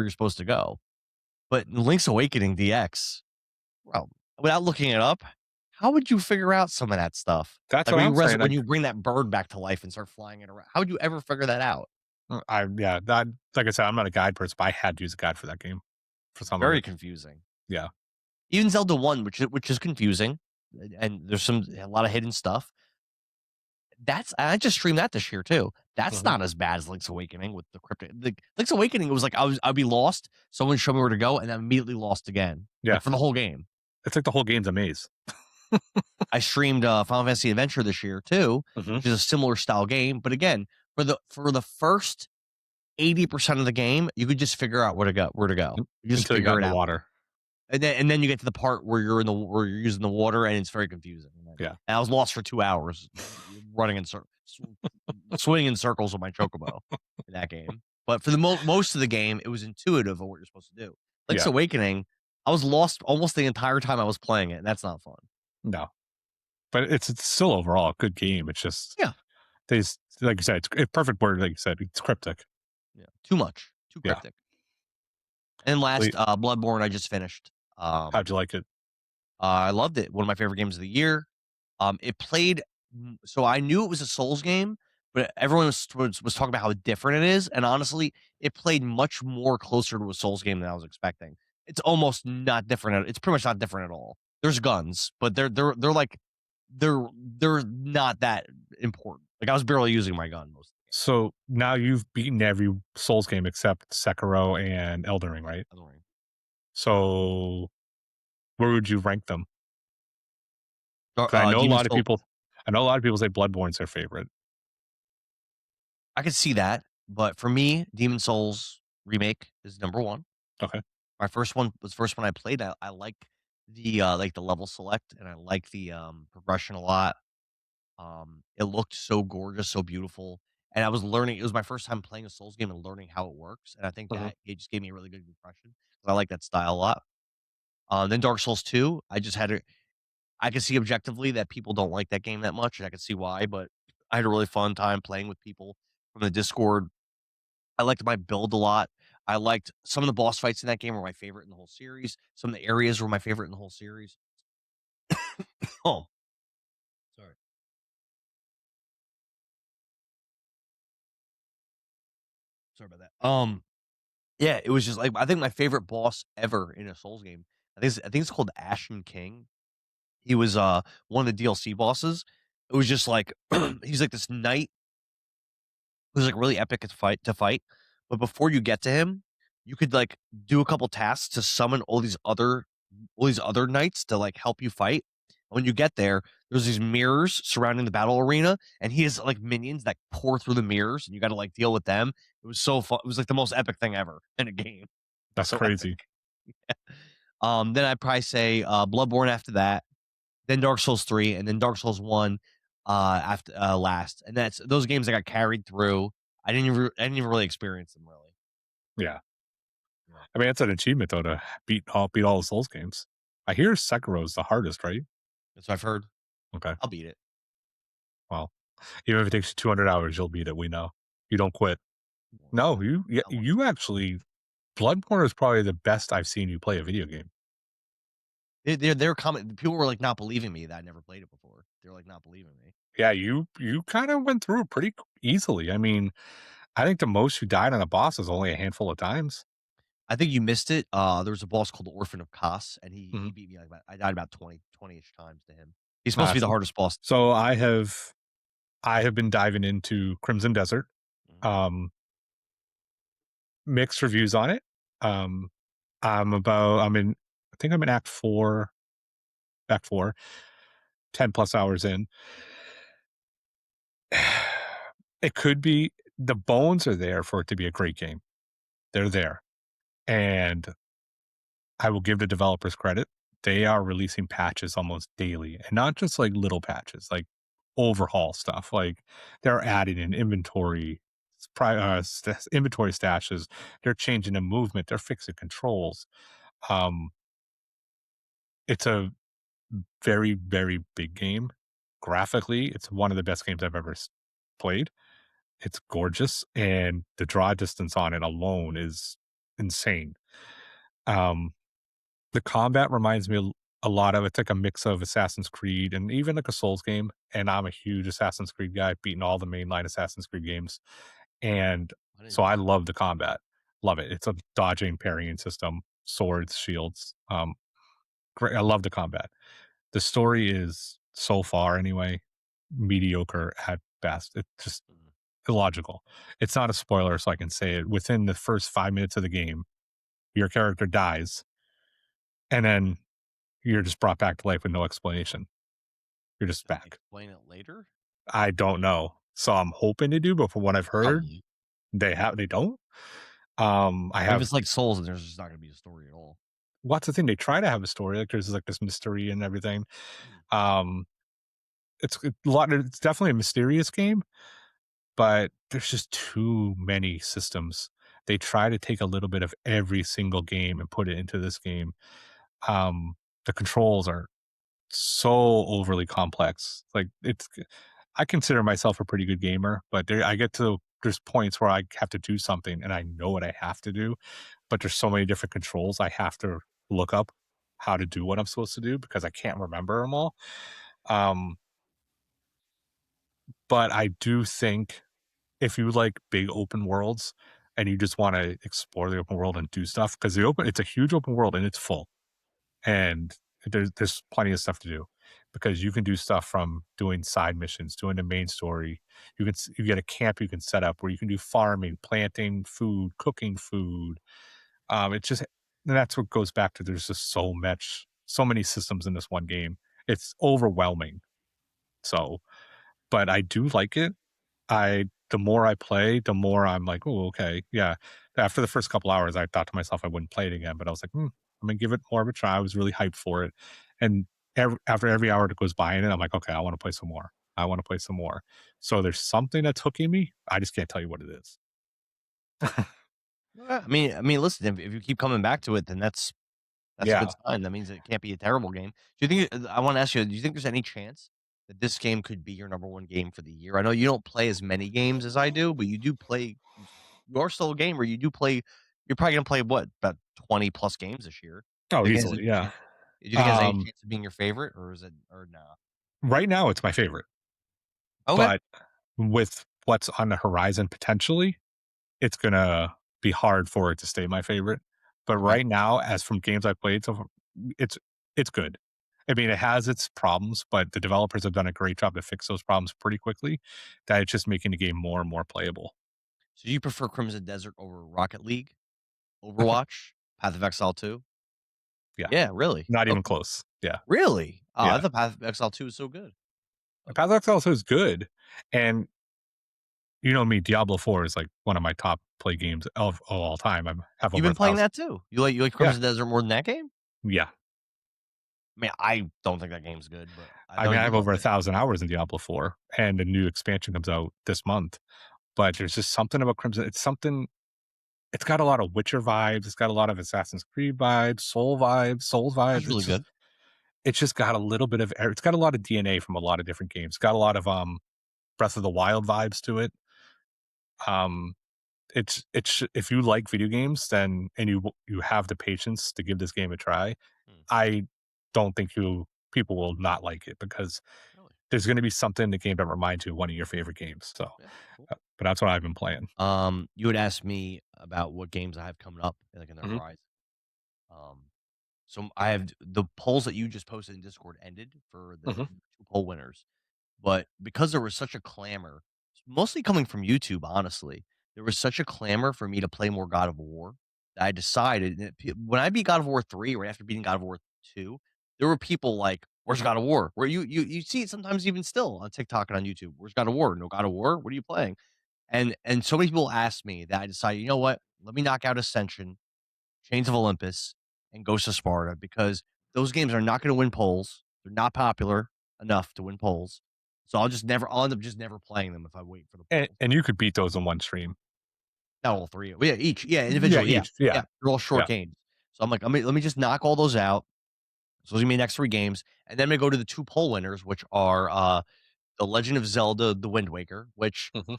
supposed to go. But in Link's Awakening DX, well, without looking it up, how would you figure out some of that stuff? That's Like what when I'm saying. when you bring that bird back to life and start flying it around, how would you ever figure that out? That like I said, I'm not a guide person, but I had to use a guide for that game for some of Very it. confusing. Yeah. Even Zelda 1, which is confusing. and there's a lot of hidden stuff. I just streamed that this year too. That's Mhm. not as bad as Link's Awakening with the cryptic. Link's Awakening, it was like I'd be lost, someone showed me where to go, and then immediately lost again, Yeah, like for the whole game. it's like the whole game's a maze. I streamed Final Fantasy Adventure this year too, Mhm. which is a similar style game, but again, for the first 80% of the game, you could just figure out where to go. You just Until you got figure in it the out. water. And then you get to the part where where you're using the water and it's very confusing. Yeah. And I was lost for 2 hours running in circles, swinging in circles with my chocobo in that game. But for the most of the game, it was intuitive of what you're supposed to do. Link's Yeah. Awakening, I was lost almost the entire time I was playing it, and that's not fun. No. But it's still overall a good game. It's just Yeah. like you said, it's perfect word, like you said, it's cryptic. Yeah. Too much. Too Yeah. cryptic. And last, Wait, Bloodborne, I just finished. how'd you like it? I loved it. One of my favorite games of the year. It played so I knew it was a Souls game, but everyone was talking about how different it is, and honestly, it played much more closer to a Souls game than I was expecting. It's almost not different. It's pretty much not different at all. There's guns, but they're like they're not that important. Like I was barely using my gun most of So now you've beaten every Souls game except Sekiro and Elden Ring, right? the game. So where would you rank them? 'Cause Demon Soul. I know a lot of people say Bloodborne's their favorite. I could see that, but for me, Demon Souls remake is number one. Okay. My first one was the first one I played. I like the level select and I like the progression a lot. It looked so gorgeous, so beautiful. And I was learning, it was my first time playing a Souls game and learning how it works. And I think Mhm. that it just gave me a really good impression because I like that style a lot. Then Dark Souls 2, I could see objectively that people don't like that game that much, and I could see why, but I had a really fun time playing with people from the Discord. I liked my build a lot. I liked some of the boss fights in that game were my favorite in the whole series. Some of the areas were my favorite in the whole series. Oh, sorry. Sorry about that. Yeah, it was just like I think my favorite boss ever in a Souls game. I think it's called Ashen King. He was one of the DLC bosses. It was just like he's like this knight who's like really epic to fight. But before you get to him, you could like do a couple tasks to summon all these other knights to like help you fight. When you get there, there's these mirrors surrounding the battle arena, and he has like minions that pour through the mirrors, and you got to like deal with them. It was so fun. It was like the most epic thing ever in a game. It was That's so epic. crazy. Then I'd probably say Bloodborne after that, then Dark Souls 3, and then Dark Souls 1 after last. And that's those games I got carried through. I didn't even really experience them really. Yeah. Yeah. I mean, it's an achievement though to beat all the Souls games. I hear Sekiro is the hardest, right? That's what I've heard. Okay. I'll beat it. Well, even if it takes you 200 hours, you'll beat it. We know. You don't quit. No, you actually Bloodborne is probably the best I've seen you play a video game. They're comment people were like not believing me that I never played it before. They're like not believing me. Yeah, you kind of went through it pretty easily. I mean, I think the most you died on a boss is only a handful of times. I think you missed it. There was a boss called the Orphan of Kos, and he Mhm. beat me like I died about 20-ish times to him. He's supposed Uh, to be the so, hardest boss. so I have been diving into Crimson Desert. Mhm. Um, Mixed reviews on it. Um, I think I'm in act 4, 10 plus hours in. It could be the bones are there for it to be a great game. They're there. And I will give the developers credit. They are releasing patches almost daily and not just like little patches, like overhaul stuff. Like they're adding in inventory stashes. They're changing the movement. They're fixing controls. Um, it's a very, very big game. Graphically, it's one of the best games I've ever played. It's gorgeous, and the draw distance on it alone is insane. Um, the combat reminds me a lot of it's like a mix of Assassin's Creed and even like a Souls game. And I'm a huge Assassin's Creed guy, beating all the mainline Assassin's Creed games. And I didn't so know I that. love the combat. Love it. It's a dodging, parrying system, swords, shields. Great. I love the combat. The story is so far anyway mediocre at best. It's just Mhm. illogical. It's not a spoiler, so I can say it. Within the first 5 minutes of the game, your character dies, and then you're just brought back to life with no explanation. You're just Do they back. explain it later? I don't know. So I'm hoping to do, but from what I've heard, Probably. they don't. I What if have it's like Souls and there's just not gonna be a story at all? lots of thing. They try to have a story, like there's like this mystery and everything. Mm. Um, it's a lot. It's definitely a mysterious game, but there's just too many systems. They try to take a little bit of every single game and put it into this game. Um, the controls are so overly complex. Like I consider myself a pretty good gamer, but I get to there's points where I have to do something and I know what I have to do, but there's so many different controls I have to look up how to do what I'm supposed to do because I can't remember them all. Um, but I do think if you like big open worlds and you just want to explore the open world and do stuff, because it's a huge open world and it's full and there's plenty of stuff to do because you can do stuff from doing side missions, doing the main story. You get a camp you can set up where you can do farming, planting food, cooking food. It's just and that's what goes back to there's just so many systems in this one game. It's overwhelming. So, but I do like it. I the more I play, the more I'm like, "Oh, okay, yeah." After the first couple hours, I thought to myself I wouldn't play it again, but I was like, I'm gonna give it more of a try." I was really hyped for it, and after every hour that goes by in it, I'm like, "Okay, I want to play some more. I want to play some more." So there's something that's hooking me. I just can't tell you what it is. I mean, listen, if you keep coming back to it, then that's a good Yeah. sign. That means it can't be a terrible game. Do you think I wanna ask you, do you think there's any chance that this game could be your number 1 game for the year? I know you don't play as many games as I do, but you do play you are still a gamer. You do play you're probably gonna play what, about 20 plus games this year. Oh, Do you think it has easily. any Yeah. chance do you think it has any Um, chance of being your favorite, or is it or no? right now, it's my favorite, Okay. but with what's on the horizon potentially, it's gonna be hard for it to stay my favorite. But Okay. right now, as from games I've played so far, it's it's good. I mean, it has its problems, but the developers have done a great job to fix those problems pretty quickly. That it's just making the game more and more playable. So do you prefer Crimson Desert over Rocket League, Overwatch, Path of Exile 2? Yeah, Yeah, really? not even Okay. close. Yeah, Really? Oh, I yeah. thought Path of Exile 2 was so good. Okay. Path of Exile is good, and you know me, Diablo 4 is like one of my top play games of all time. I have You've over a been playing thousand. that too? You like Yeah, Crimson Desert more than that game? yeah. I mean, I don't think that game's good, but I I know mean, I you have love over a it. thousand hours in Diablo 4, and the new expansion comes out this month. But there's just something about Crimson. It's got a lot of Witcher vibes. It's got a lot of Assassin's Creed vibes, Souls Sounds vibes. really good. It's just got a little bit of it's got a lot of DNA from a lot of different games. It's got a lot of Breath of the Wild vibes to it. Um it's if you like video games then and you have the patience to give this game a try, Hmm, I don't think you people will not like it because really? there's going to be something in the game that reminds you of one of your favorite games. So, Yeah, cool. but that's what I've been playing. You had asked me about what games I have coming up, like, in the Hmm. horizon. Um, so I have the polls that you just posted in Discord ended for the Hmm. 2 poll winners. But because there was such a clamor, mostly coming from YouTube, honestly, there was such a clamor for me to play more God of War that I decided that when I beat God of War 3, right after beating God of War 2, there were people like, "Where's God of War?" Where you see it sometimes even still on TikTok and on YouTube. "Where's God of War? No God of War? What are you playing?" And so many people asked me that I decided, you know what? Let me knock out Ascension, Chains of Olympus, and Ghost of Sparta because those games are not going to win polls. They're not popular enough to win polls. So I'll end up just never playing them if I wait for the polls. And you could beat those in one stream. Not all three. Well, yeah, each. Yeah, Yeah, individually. Yeah. each. Yeah, Yeah. They're all short yeah. games. So I'm like, let me just knock all those out. So those are gonna be the next 3 games. And then I'm gonna go to the 2 poll winners, which are The Legend of Zelda, The Wind Waker, which Hmm.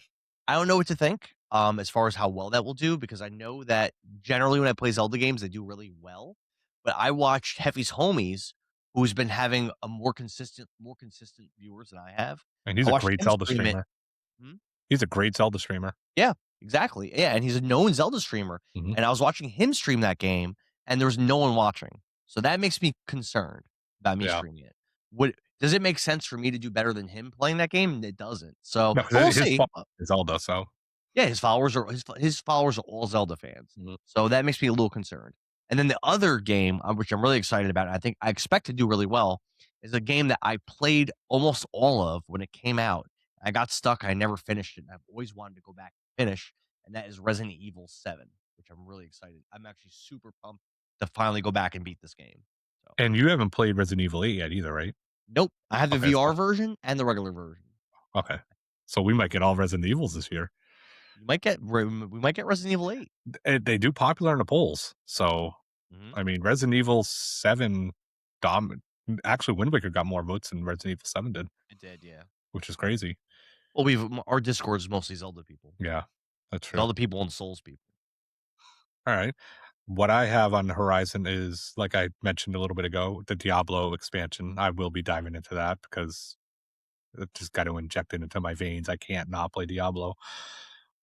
I don't know what to think, as far as how well that will do, because I know that generally when I play Zelda games, they do really well. But I watched Heffy's Homies, who's been having a more consistent viewers than I have. And he's I a watched great him Zelda stream it. streamer. Hmm? He's a great Zelda streamer. Yeah, exactly. Yeah, and he's a known Zelda streamer. Hmm. And I was watching him stream that game, and there was no one watching. So that makes me concerned about me Yeah. streaming it. Would does it make sense for me to do better than him playing that game? It doesn't. So, No, but we'll his see. fault is Zelda. So Yeah, his followers are all Zelda fans, Mhm. so that makes me a little concerned. And then the other game, which I'm really excited about, and I expect to do really well, is a game that I played almost all of when it came out. I got stuck. I never finished it. And I've always wanted to go back and finish, and that is Resident Evil 7, which I'm really excited. I'm actually super pumped to finally go back and beat this game. So, and you haven't played Resident Evil 8 yet either, right? nope, I have the Okay, VR version and the regular version. okay. So we might get all Resident Evils this year. We might get Resident Evil 8. They do popular in the polls. So Mhm. I mean, Resident Evil 7 dom actually Wind Waker got more votes than Resident Evil 7 did, It did, yeah. which is crazy. Well, our Discord is mostly Zelda people. Yeah, that's true. Zelda people and Souls people. All right. What I have on the horizon is, like I mentioned a little bit ago, the Diablo expansion. I will be diving into that because it just got to inject it into my veins. I can't not play Diablo.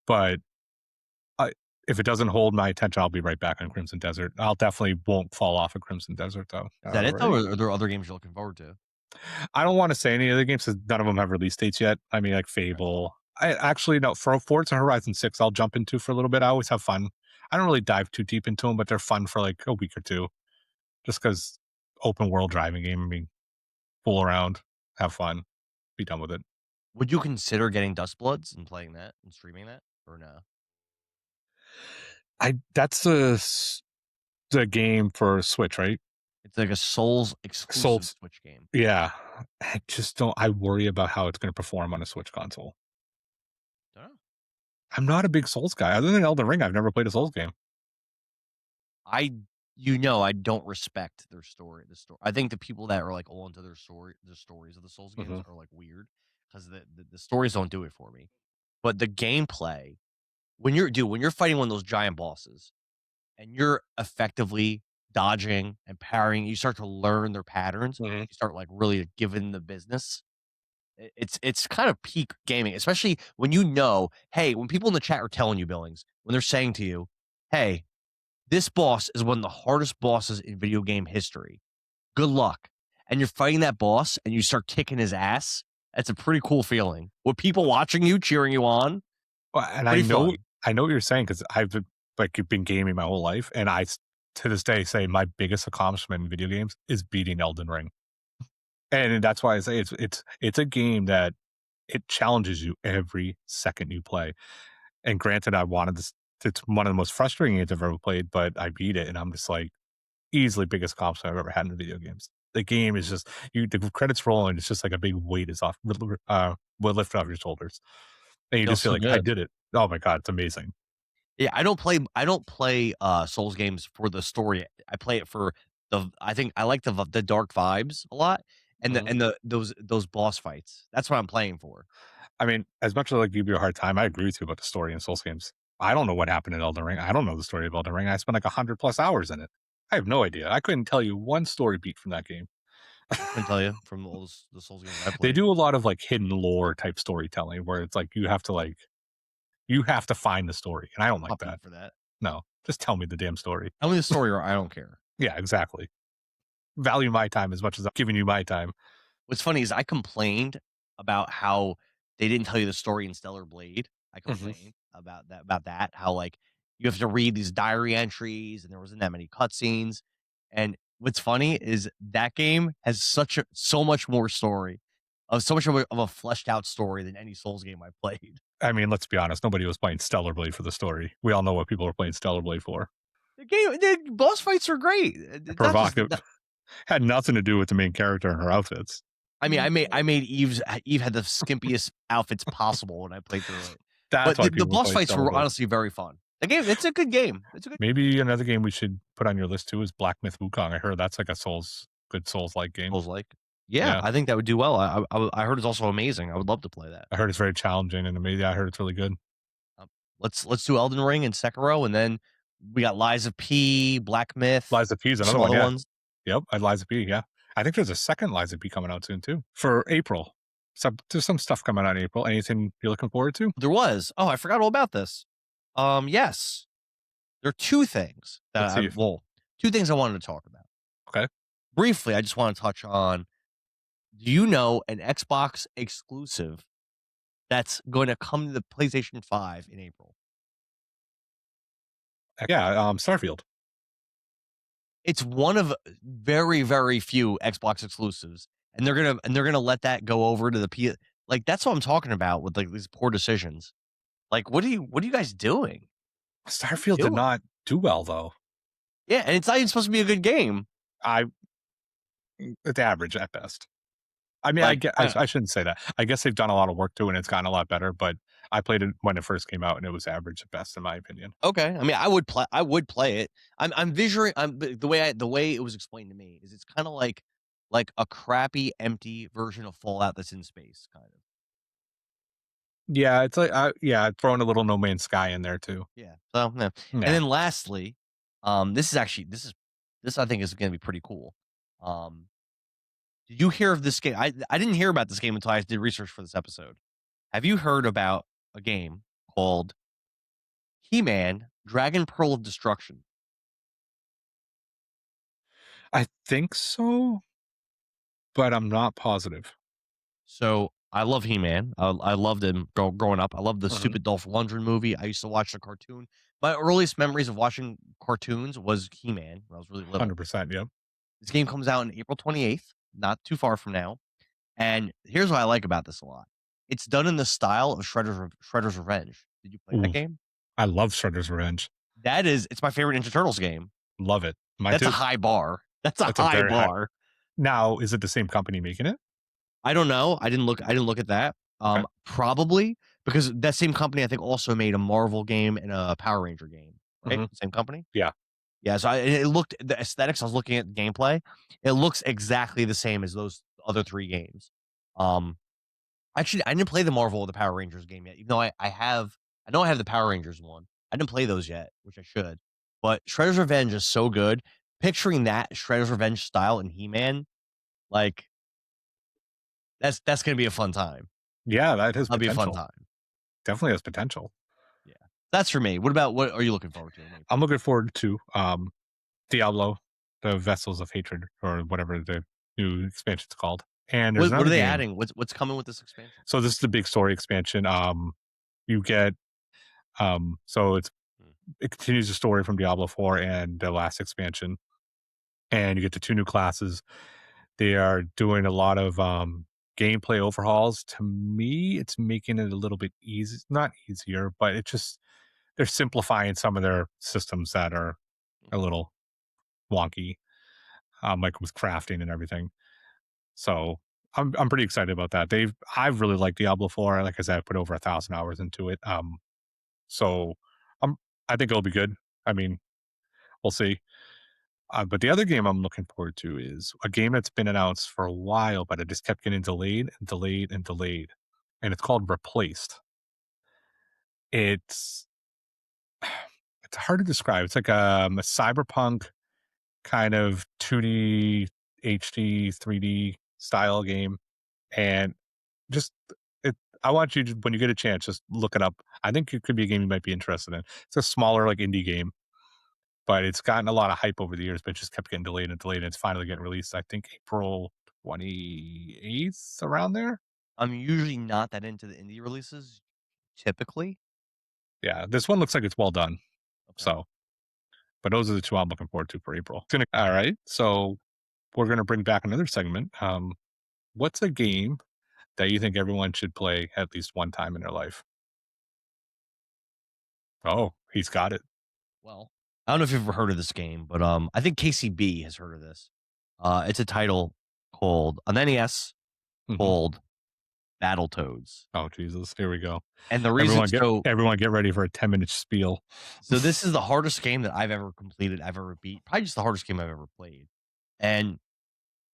But I, if it doesn't hold my attention, I'll be right back on Crimson Desert. I'll definitely won't fall off of Crimson Desert though. Is that it though, Alright. or are there other games you're looking forward to? I don't want to say any of the games because none of them have release dates yet. I mean, like Fable. I actually no for Forza Horizon 6. I'll jump into for a little bit. I always have fun. I don't really dive too deep into them, but they're fun for like a week or two, just because open world driving game. I mean, fool around, have fun, be done with it. Would you consider getting Dustbloods and playing that and streaming that, or no? That's the game for Switch, right? It's like a Souls exclusive Souls. Switch game. Yeah, I just don't. I worry about how it's going to perform on a Switch console. Dunno. I'm not a big Souls guy. Other than Elden Ring, I've never played a Souls game. I don't respect their story. The story. I think the people that are like all into the stories of the Souls games Mhm. are like weird because the stories don't do it for me. But the gameplay, when you're fighting one of those giant bosses and you're effectively dodging and parrying, you start to learn their patterns. Mhm. You start like really giving the business. It's kind of peak gaming, especially when hey, when people in the chat are telling you, Billings, when they're saying to you, hey, this boss is one of the hardest bosses in video game history. Good luck. And you're fighting that boss and you start kicking his ass. That's a pretty cool feeling. With people watching you, cheering you on, Well, and pretty fun. I know what you're saying because I've been gaming my whole life, and to this day say my biggest accomplishment in video games is beating Elden Ring, and that's why I say it's a game that it challenges you every second you play. And granted, I wanted this. It's one of the most frustrating games I've ever played, but I beat it, and I'm just like easily biggest accomplishment I've ever had in video games. The game is just the credits roll, and it's just like a big weight is off, will lift off your shoulders, and you Feels just feel so like I good. did it. Oh my god, it's amazing. Yeah, I don't play Souls games for the story. I play it for I think I like the dark vibes a lot and Mhm. those boss fights. That's what I'm playing for. I mean, as much as I give you a hard time, I agree with you about the story in Souls games. I don't know what happened in Elden Ring. I don't know the story of Elden Ring. I spent like 100 plus hours in it. I have no idea. I couldn't tell you one story beat from that game. I couldn't tell you from all the Souls games I They played. do a lot of like hidden lore type storytelling where it's like you have to find the story, and I don't like Puppy that. for that. No, just tell me the damn story. Tell me the story or I don't care. Yeah, exactly. Value my time as much as I'm giving you my time. What's funny is I complained about how they didn't tell you the story in Stellar Blade. I Mhm. complained about that, how like you have to read these diary entries and there wasn't that many cutscenes. And what's funny is that game has so much more story, of so much of a fleshed out story than any Souls game I played. I mean, let's be honest. Nobody was playing Stellar Blade for the story. We all know what people were playing Stellar Blade for. The boss fights are great. It's not just Provocative. Had nothing to do with the main character and her outfits. I mean, I made Eve had the skimpiest outfits possible when I played through it. That's But why the people were boss playing fights Stellar were Blade. honestly very fun. The game, it's a good game. It's a good Maybe another game we should put on your list too is Black Myth Wukong. I heard that's like a good Souls like game. Souls like. Yeah, Yeah, I think that would do well. I heard it's also amazing. I would love to play that. I heard it's very challenging and amazing. I heard it's really good. Let's do Elden Ring and Sekiro, and then we got Lies of P, Black Myth, Liza P is another some one. other Yeah, ones. yep. Liza P. Yeah, I think there's a second Liza P coming out soon too for April. So there's some stuff coming out in April. Anything you're looking forward to? There was. Oh, I forgot all about this. Yes, there are two things Let's see if two things I wanted to talk about okay. briefly. I just want to touch on Do you know an Xbox exclusive that's going to come to the PlayStation 5 in April? Yeah, Starfield. It's one of very, very few Xbox exclusives, and they're gonna let that go over to the P. Like that's what I'm talking about with like these poor decisions. Like, what are you guys doing? Starfield did Doing? not do well though. Yeah, and it's not even supposed to be a good game. I It's average at best. I mean, Like, I shouldn't say that. I guess they've done a lot of work to it, and it's gotten a lot better. But I played it when it first came out, and it was average at best, in my opinion. okay. I mean, I would play it. I'm visually but the way it was explained to me is it's kind of like a crappy empty version of Fallout that's in space, kind of. Yeah, it's like yeah, throwing a little No Man's Sky in there too. Yeah. So, yeah. And Yeah, then lastly, this I think is going to be pretty cool. Um, did you hear of this game? I didn't hear about this game until I did research for this episode. Have you heard about a game called He-Man Dragon Pearl of Destruction? I think so, but I'm not positive. So I love He-Man. I loved him growing up. I loved the Mhm. stupid Dolph Lundgren movie. I used to watch the cartoon. My earliest memories of watching cartoons was He-Man when I was really little. 100%. Yep. This game comes out on April 28th, not too far from now. And here's what I like about this a lot. It's done in the style of Shredder's Revenge. Did you play that Ooh, game? I love Shredder's Revenge. It's my favorite Ninja Turtles game. Love it. Mine That's a too. high bar. That's a That's a high very high. bar. Now, is it the same company making it? I don't know. I didn't look at that. Okay. Probably because that same company I think also made a Marvel game and a Power Ranger game. Right? Mhm. Same company? Yeah. Yeah, so it looked the aesthetics, I was looking at the gameplay. It looks exactly the same as those other 3 games. Um, actually, I didn't play the Marvel or the Power Rangers game yet, even though I know I have the Power Rangers one. I didn't play those yet, which I should. But Shredder's Revenge is so good. Picturing that Shredder's Revenge style in He-Man, like that's gonna be a fun time. Yeah, that has That'll be a fun potential. time. Definitely has potential. Yeah. That's for me. What are you looking forward to? I'm looking forward to Diablo, the Vessels of Hatred, or whatever the new expansion's called. And there's What are another they game. adding? What's coming with this expansion? So this is the big story expansion. You get so Hmm. it continues the story from Diablo 4 and the last expansion, and you get the 2 new classes. They are doing a lot of gameplay overhauls. To me, it's making it a little bit easy, not easier, but it just they're simplifying some of their systems that are a little wonky, like with crafting and everything. So I'm pretty excited about that. I've really liked Diablo 4. Like I said, I put over 1,000 hours into it. So I'm I think it'll be good. I mean, we'll see. But the other game I'm looking forward to is a game that's been announced for a while, but it just kept getting delayed and delayed and delayed. And it's called Replaced. It's it's hard to describe. It's like a cyberpunk kind of 2D, HD, 3D style game. And just it I want you to, when you get a chance, just look it up. I think it could be a game you might be interested in. It's a smaller, like, indie game, but it's gotten a lot of hype over the years, but it just kept getting delayed and delayed, and it's finally getting released, I think April 28th, around there? I'm usually not that into the indie releases, typically. Yeah, this one looks like it's well done, Okay. so but those are the 2 I'm looking forward to for April. Alright, so we're gonna bring back another segment. What's a game that you think everyone should play at least one time in their life? Oh, he's got it. Well, I don't know if you've ever heard of this game, but I think KCB has heard of this. It's a title called on NES Mhm. called Battletoads. Oh, Jesus, here we go. And the reason Everyone get ready for a 10-minute spiel. so this is the hardest game that I've ever completed, I've ever beat. Probably just the hardest game I've ever played. And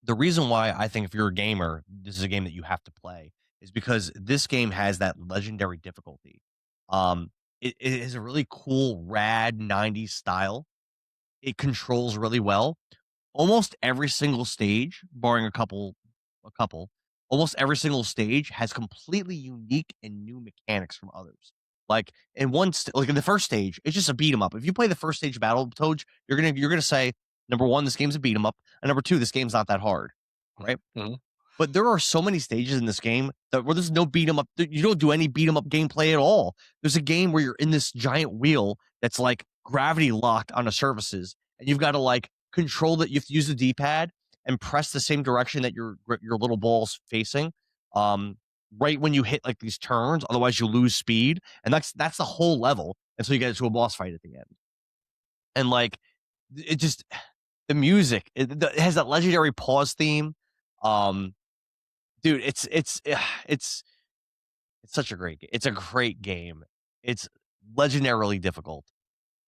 the reason why I think if you're a gamer, this is a game that you have to play is because this game has that legendary difficulty. It is a really cool, rad 90s style. It controls really well. Almost every single stage, barring a couple, almost every single stage has completely unique and new mechanics from others. Like like in the first stage, it's just a beat 'em up. If you play the first stage of Battletoads, you're gonna say number one, this game's a beat 'em up, and number two, this game's not that hard, right? Mhm. But there are so many stages in this game where there's no beat 'em up. You don't do any beat 'em up gameplay at all. There's a game where you're in this giant wheel that's like gravity locked on the surfaces, and you've got to like control that. You have to use the D-pad and press the same direction that your little ball's facing. Right when you hit like these turns, otherwise you lose speed, and that's the whole level until you get to a boss fight at the end. And like it just the music it has that legendary pause theme. Um, Dude, it's such a it's a great game. It's legendarily difficult.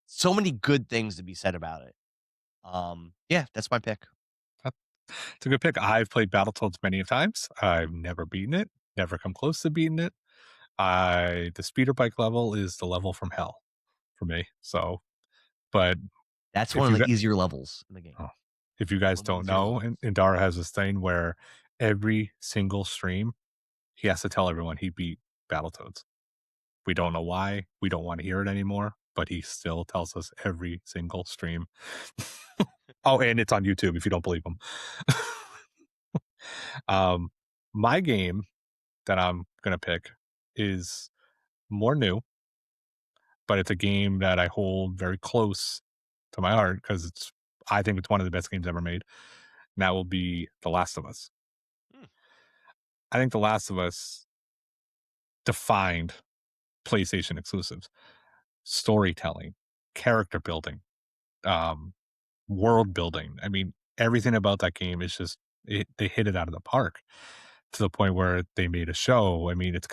So many good things to be said about it. Yeah, that's my pick. It's a good pick. I've played Battletoads many of times. I've never beaten it, never come close to beating it. The speeder bike level is the level from hell for me. So, but That's if one you of the got, easier levels in the game. oh, if you guys One of the don't easier know, levels. Indara has this thing where every single stream he has to tell everyone he beat Battletoads. We don't know why. We don't want to hear it anymore, but he still tells us every single stream. Oh, and it's on YouTube if you don't believe him. My game that I'm gonna pick is more new, but it's a game that I hold very close to my heart because I think it's one of the best games ever made. And that will be The Last of Us. Hmm. I think The Last of Us defined PlayStation exclusives, storytelling, character building, um, world building. I mean, everything about that game is just they hit it out of the park to the point where they made a show. I mean, it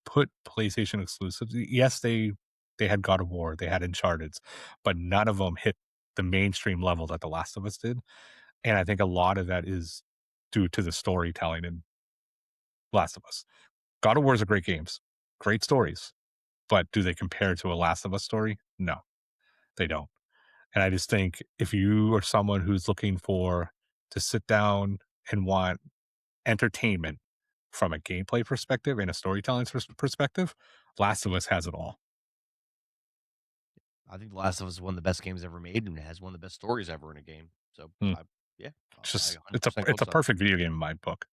put PlayStation exclusives. Yes, they had God of War, they had Uncharted, but none of them hit the mainstream level that The Last of Us did. And I think a lot of that is due to the storytelling in Last of Us. God of War is a great games, great stories, but do they compare to a Last of Us story? No, they don't. And I just think if you are someone who's looking to sit down and want entertainment from a gameplay perspective and a storytelling perspective, Last of Us has it all. I think The Last of Us is one of the best games ever made, and it has one of the best stories ever in a game. So, Hmm. yeah, It's I just 100% it's a co-sign. perfect video game in my book.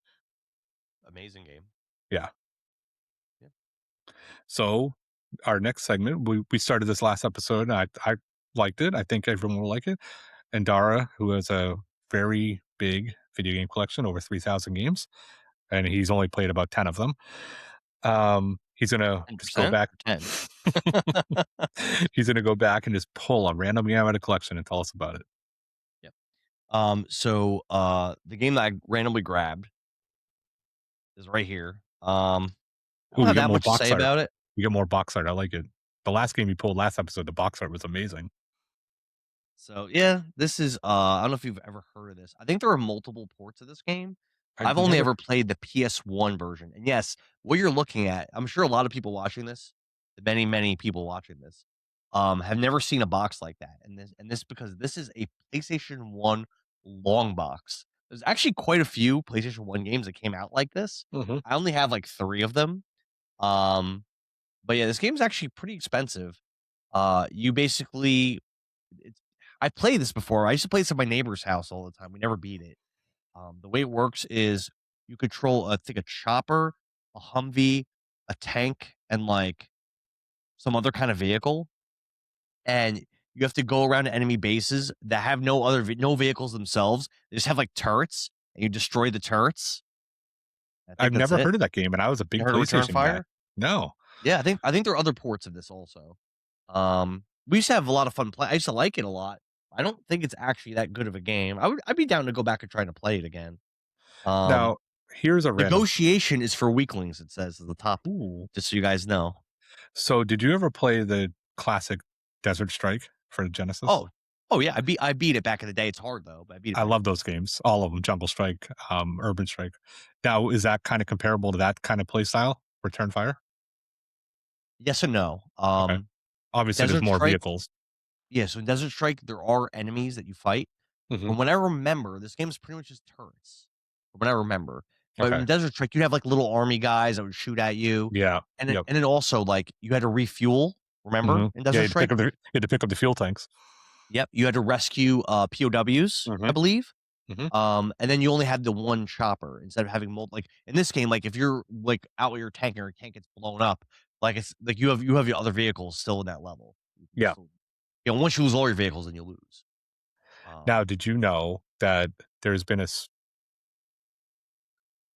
Amazing game. Yeah. Yeah. So our next segment, we started this last episode, and I liked it. I think everyone will like it. And Dara, who has a very big video game collection, over 3,000 games, and he's only played about 10 of them. He's gonna just go 10% back. or 10? He's gonna go back and just pull a random game out of collection and tell us about it. Yep. The game that I randomly grabbed is right here. I Ooh, don't we have get that more much to box say art. about it. We get more box art. I like it. The last game you pulled last episode, the box art was amazing. So yeah, this is I don't know if you've ever heard of this. I think there are multiple ports of this game. I I've only never. ever played the PS1 version. And yes, what you're looking at, I'm sure a lot of people watching this, many, many people watching this, have never seen a box like that. And this because this is a PlayStation 1 long box. There's actually quite a few PlayStation 1 games that came out like this. Mhm. I only have like 3 of them. But yeah, this game's actually pretty expensive. You basically I played this before. I used to play this at my neighbor's house all the time. We never beat it. The way it works is you control, I think, a chopper, a Humvee, a tank, and like some other kind of vehicle, and you have to go around to enemy bases that have no vehicles themselves. They just have like turrets, and you destroy the turrets. I I've think that's never it. heard of that game, and I was a big You heard of Return PlayStation guy. Fire? No. Yeah, I think there are other ports of this also. We used to have a lot of fun play. I used to like it a lot. I don't think it's actually that good of a game. I'd be down to go back and try to play it again. Um, Now, here's a random. Negotiation is for weaklings, it says at the top, Ooh. just so you guys know. So, did you ever play the classic Desert Strike for Genesis? Oh yeah, I beat it back in the day. It's hard though, but I beat it. I love those games, all of them. Jungle Strike, Urban Strike. Now, is that kind of comparable to that kind of play style, Return Fire? Yes and no. Okay. Obviously, there's Desert more Strike, vehicles. yeah, so in Desert Strike, there are enemies that you fight. Mhm. From what I remember, this game is pretty much just turrets. From what I remember. But Okay. in Desert Strike, you have like little army guys that would shoot at you. Yeah. And then, Yep. and then also like you had to refuel, remember? Mhm. In Yeah, Desert Strike? you had to pick up the fuel tanks. Yep. You had to rescue POWs, I Mhm. believe. Mhm. And then you only have the one chopper instead of having multiple. Like in this game, like if you're like out with your tank and your tank gets blown up, like it's like you have your other vehicles still in that level. You can Yeah. still, once you lose all your vehicles, then you lose. Now, Um, did you know that there's been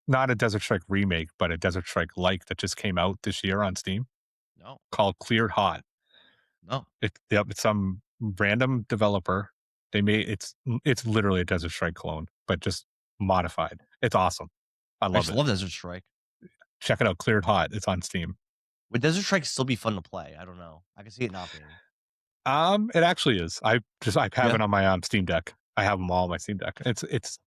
not a Desert Strike remake, but a Desert Strike like that just came out this year on Steam no, called Cleared Hot? no. Yep, it's some random developer. They made it's literally a Desert Strike clone, but just modified. It's awesome. I I love just it. love Desert Strike. Check it out, Cleared Hot. It's on Steam. Would Desert Strike still be fun to play? I don't know. I can see it not being. It actually is. I have Yeah. it on my Steam Deck. I have them all on my Steam Deck. It's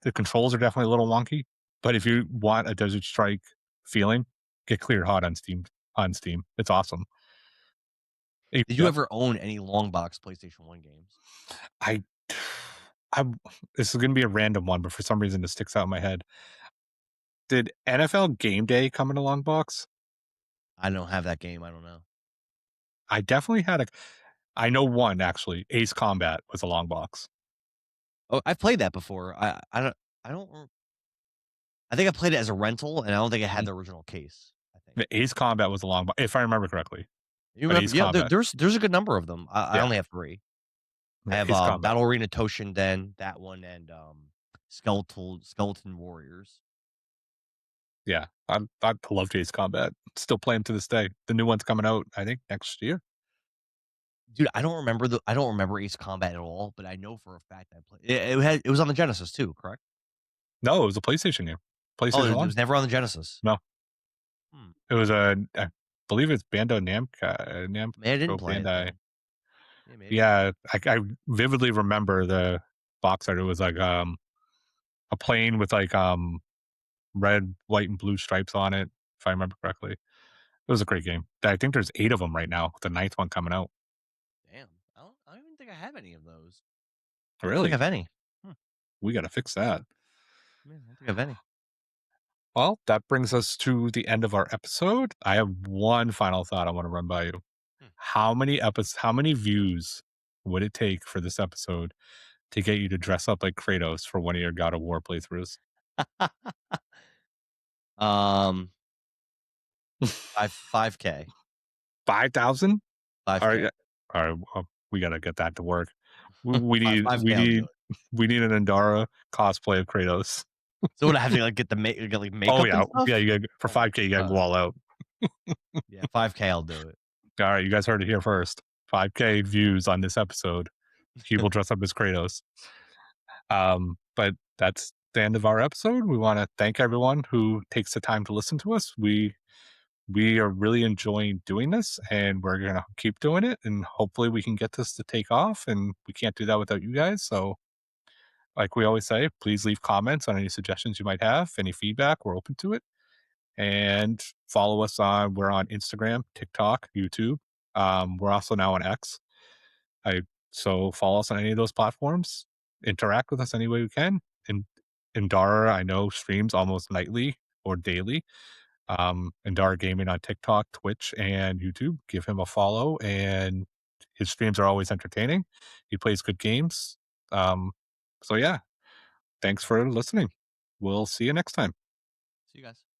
the controls are definitely a little wonky, but if you want a Desert Strike feeling, get Cleared Hot on Steam. On Steam, it's awesome. Did you Yep. ever own any long box PlayStation 1 games? I, I. This is gonna be a random one, but for some reason it sticks out in my head. Did NFL Game Day come in a long box? I don't have that game. I don't know. I definitely had a. I know one actually. Ace Combat was a long box. Oh, I've played that before. I don't I think I played it as a rental, and I don't think it had Mhm. the original case, I think. The Ace Combat was a long box, if I remember correctly. You But remember? Ace Yeah, Combat, there's a good number of them. I yeah, only have 3. I yeah, have, Ace Combat. Battle Arena Toshinden, that one, and, Skeleton Warriors. Yeah, I loved Ace Combat. Still play 'em to this day. The new one's coming out, I think, next year. Dude, I don't remember Ace Combat at all, but I know for a fact I played it was on the Genesis too, correct? No, it was a PlayStation game. Oh, PlayStation it 1? was never on the Genesis. No, Hmm. it was a I believe it's Maybe I didn't Namco play it Bandai. then. Yeah, maybe. Yeah, I vividly remember the box art. It was like, a plane with, like, red, white, and blue stripes on it, if I remember correctly. It was a great game. I think there's 8 of them right now, with the ninth one coming out. Damn. I don't even think I have any of those. I don't think I Really? have any. Hmm. We gotta fix that. Yeah, I don't think I have any. Well, that brings us to the end of our episode. I have one final thought I wanna run by you. Hmm. How many views would it take for this episode to get you to dress up like Kratos for one of your God of War playthroughs? Um, 5K. 5,000? 5K. Alright, alright, well, we gotta get that to work. We 5 need 5K, I'll do it. we need an Endara cosplay of Kratos. So would I have to, like, get, like, Oh, makeup and yeah. Yeah, stuff? you gotta for Oh my 5K, you gotta go god. all out. Yeah, 5K, I'll do it. Alright, you guys heard it here first. 5K views on this episode. He will dress up as Kratos. But that's the end of our episode. We wanna thank everyone who takes the time to listen to us. We are really enjoying doing this, and we're gonna keep doing it, and hopefully we can get this to take off, and we can't do that without you guys, so like we always say, please leave comments on any suggestions you might have, any feedback, we're open to it. And follow us we're on Instagram, TikTok, YouTube. We're also now on X. I So follow us on any of those platforms. Interact with us any way we can. And Dara, I know, streams almost nightly or daily. And Dara Gaming on TikTok, Twitch, and YouTube. Give him a follow, and his streams are always entertaining. He plays good games. Um, so yeah, thanks for listening. We'll see you next time. See you guys.